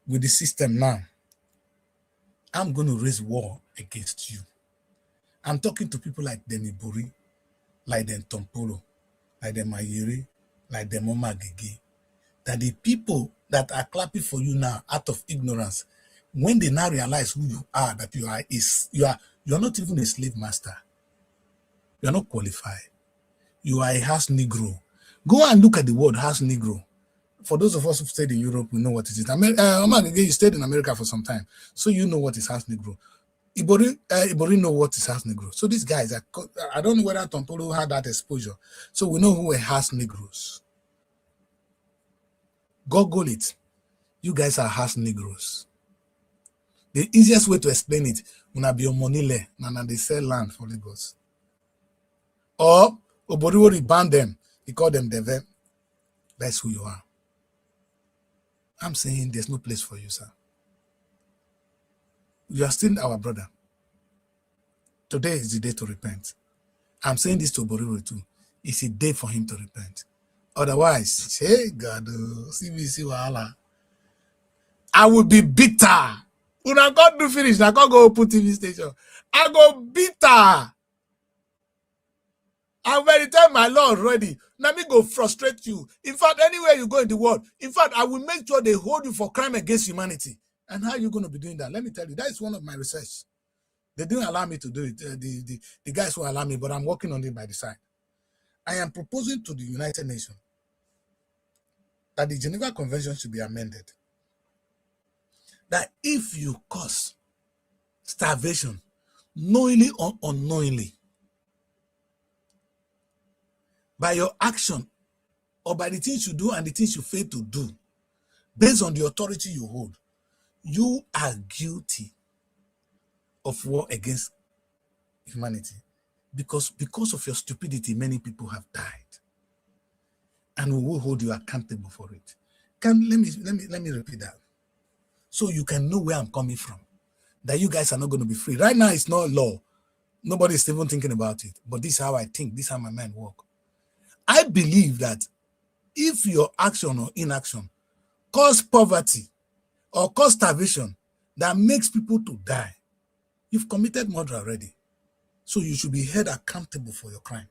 with the system now, I'm going to raise war against you. I'm talking to people like Demi Buri, like them Tompolo, like them Mayiri, like them Oma Gege, that the people that are clapping for you now out of ignorance, when they now realize who you are, that you're not even a slave master. You're not qualified. You are a house Negro. Go and look at the word house Negro. For those of us who stayed in Europe, we know what it is. Oma Gege, you stayed in America for some time, so you know what is house Negro. Ibori know what is house Negro. So these guys, I don't know whether Tompolo had that exposure. So we know who are house Negros. Google it. You guys are house Negros. The easiest way to explain it, when I be on Monile, and they sell land for Lagos. Or Oboriwori banned them. He called them Deve. That's who you are. I'm saying there's no place for you, sir. You are still our brother. Today is the day to repent. I'm saying this to Oboriwori too. It's a day for him to repent. Otherwise, hey God, CBC Wahala. I will be bitter. When I got to finish, I can't go open TV station. I go bitter. And by the time my Lord ready, let me go frustrate you. In fact, anywhere you go in the world, in fact, I will make sure they hold you for crime against humanity. And how are you going to be doing that? Let me tell you, that is one of my research. They didn't allow me to do it. The guys who allow me, but I'm working on it by the side. I am proposing to the United Nations that the Geneva Convention should be amended. That if you cause starvation knowingly or unknowingly, by your action or by the things you do and the things you fail to do, based on the authority you hold, you are guilty of war against humanity. Because of your stupidity, many people have died. And we will hold you accountable for it. Let me repeat that. So you can know where I'm coming from. That you guys are not going to be free. Right now, it's not law. Nobody is even thinking about it. But this is how I think. This is how my mind works. I believe that if your action or inaction cause poverty or cause starvation that makes people to die, you've committed murder already. So you should be held accountable for your crime.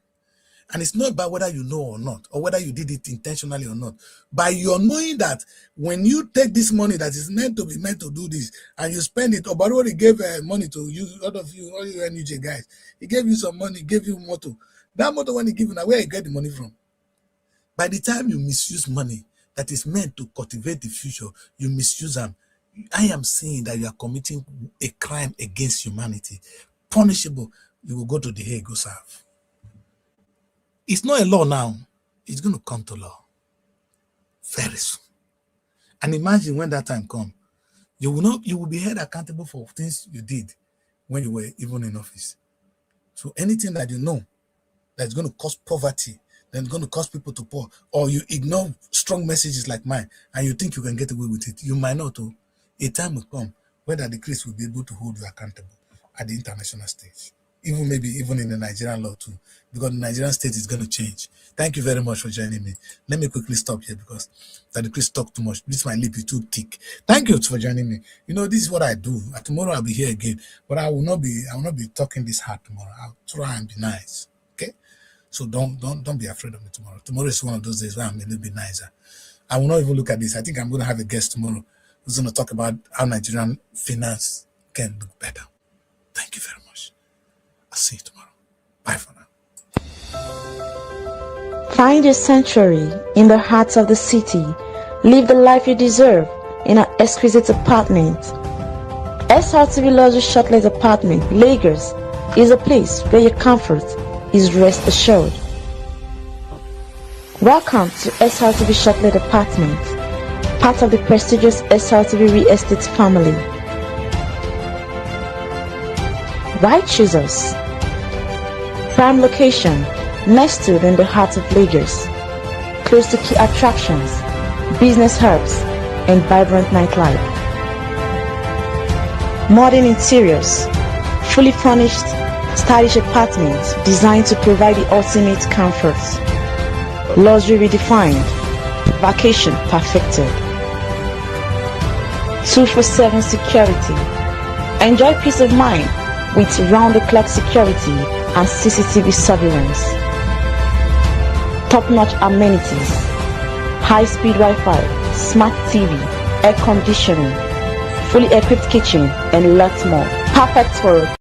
And it's not about whether you know or not, or whether you did it intentionally or not. By your knowing that when you take this money that is meant to do this, and you spend it, Obarori gave money to you, all you NUJ guys. He gave you some money, gave you motor. That motor, when he give you, now where you get the money from? By the time you misuse money that is meant to cultivate the future, you misuse them. I am saying that you are committing a crime against humanity, punishable. You will go to the Hague, go serve. It's not a law now. It's going to come to law very soon. And imagine when that time comes, you will be held accountable for things you did when you were even in office. So anything that you know that's going to cause poverty, then going to cause people to poor, or you ignore strong messages like mine, and you think you can get away with it, you might not. A time will come when the Christ will be able to hold you accountable at the international stage. Even in the Nigerian law too, because the Nigerian state is going to change. Thank you very much for joining me. Let me quickly stop here because Daddy Chris talked too much. This my lip is too thick. Thank you for joining me. You know, this is what I do. Tomorrow I'll be here again, but I will not be talking this hard tomorrow. I'll try and be nice. Okay? So don't be afraid of me tomorrow. Tomorrow is one of those days where I'm a little bit nicer. I will not even look at this. I think I'm going to have a guest tomorrow who's going to talk about how Nigerian finance can look better. Thank you very much. I'll see you tomorrow. Bye for now. Find your sanctuary in the heart of the city. Live the life you deserve in an exquisite apartment. SRTV Luxury Shortlet Apartment, Lagos, is a place where your comfort is rest assured. Welcome to SRTV Shortlet Apartment, part of the prestigious SRTV Real Estate family. Why choose us? Prime location, nestled in the heart of Lagos, close to key attractions, business hubs, and vibrant nightlife. Modern interiors, fully furnished, stylish apartments designed to provide the ultimate comfort. Luxury redefined, vacation perfected. 24/7 security. Enjoy peace of mind with round-the-clock security and CCTV surveillance. Top-notch amenities, high-speed Wi-Fi, smart TV, air conditioning, fully equipped kitchen, and lots more. Perfect for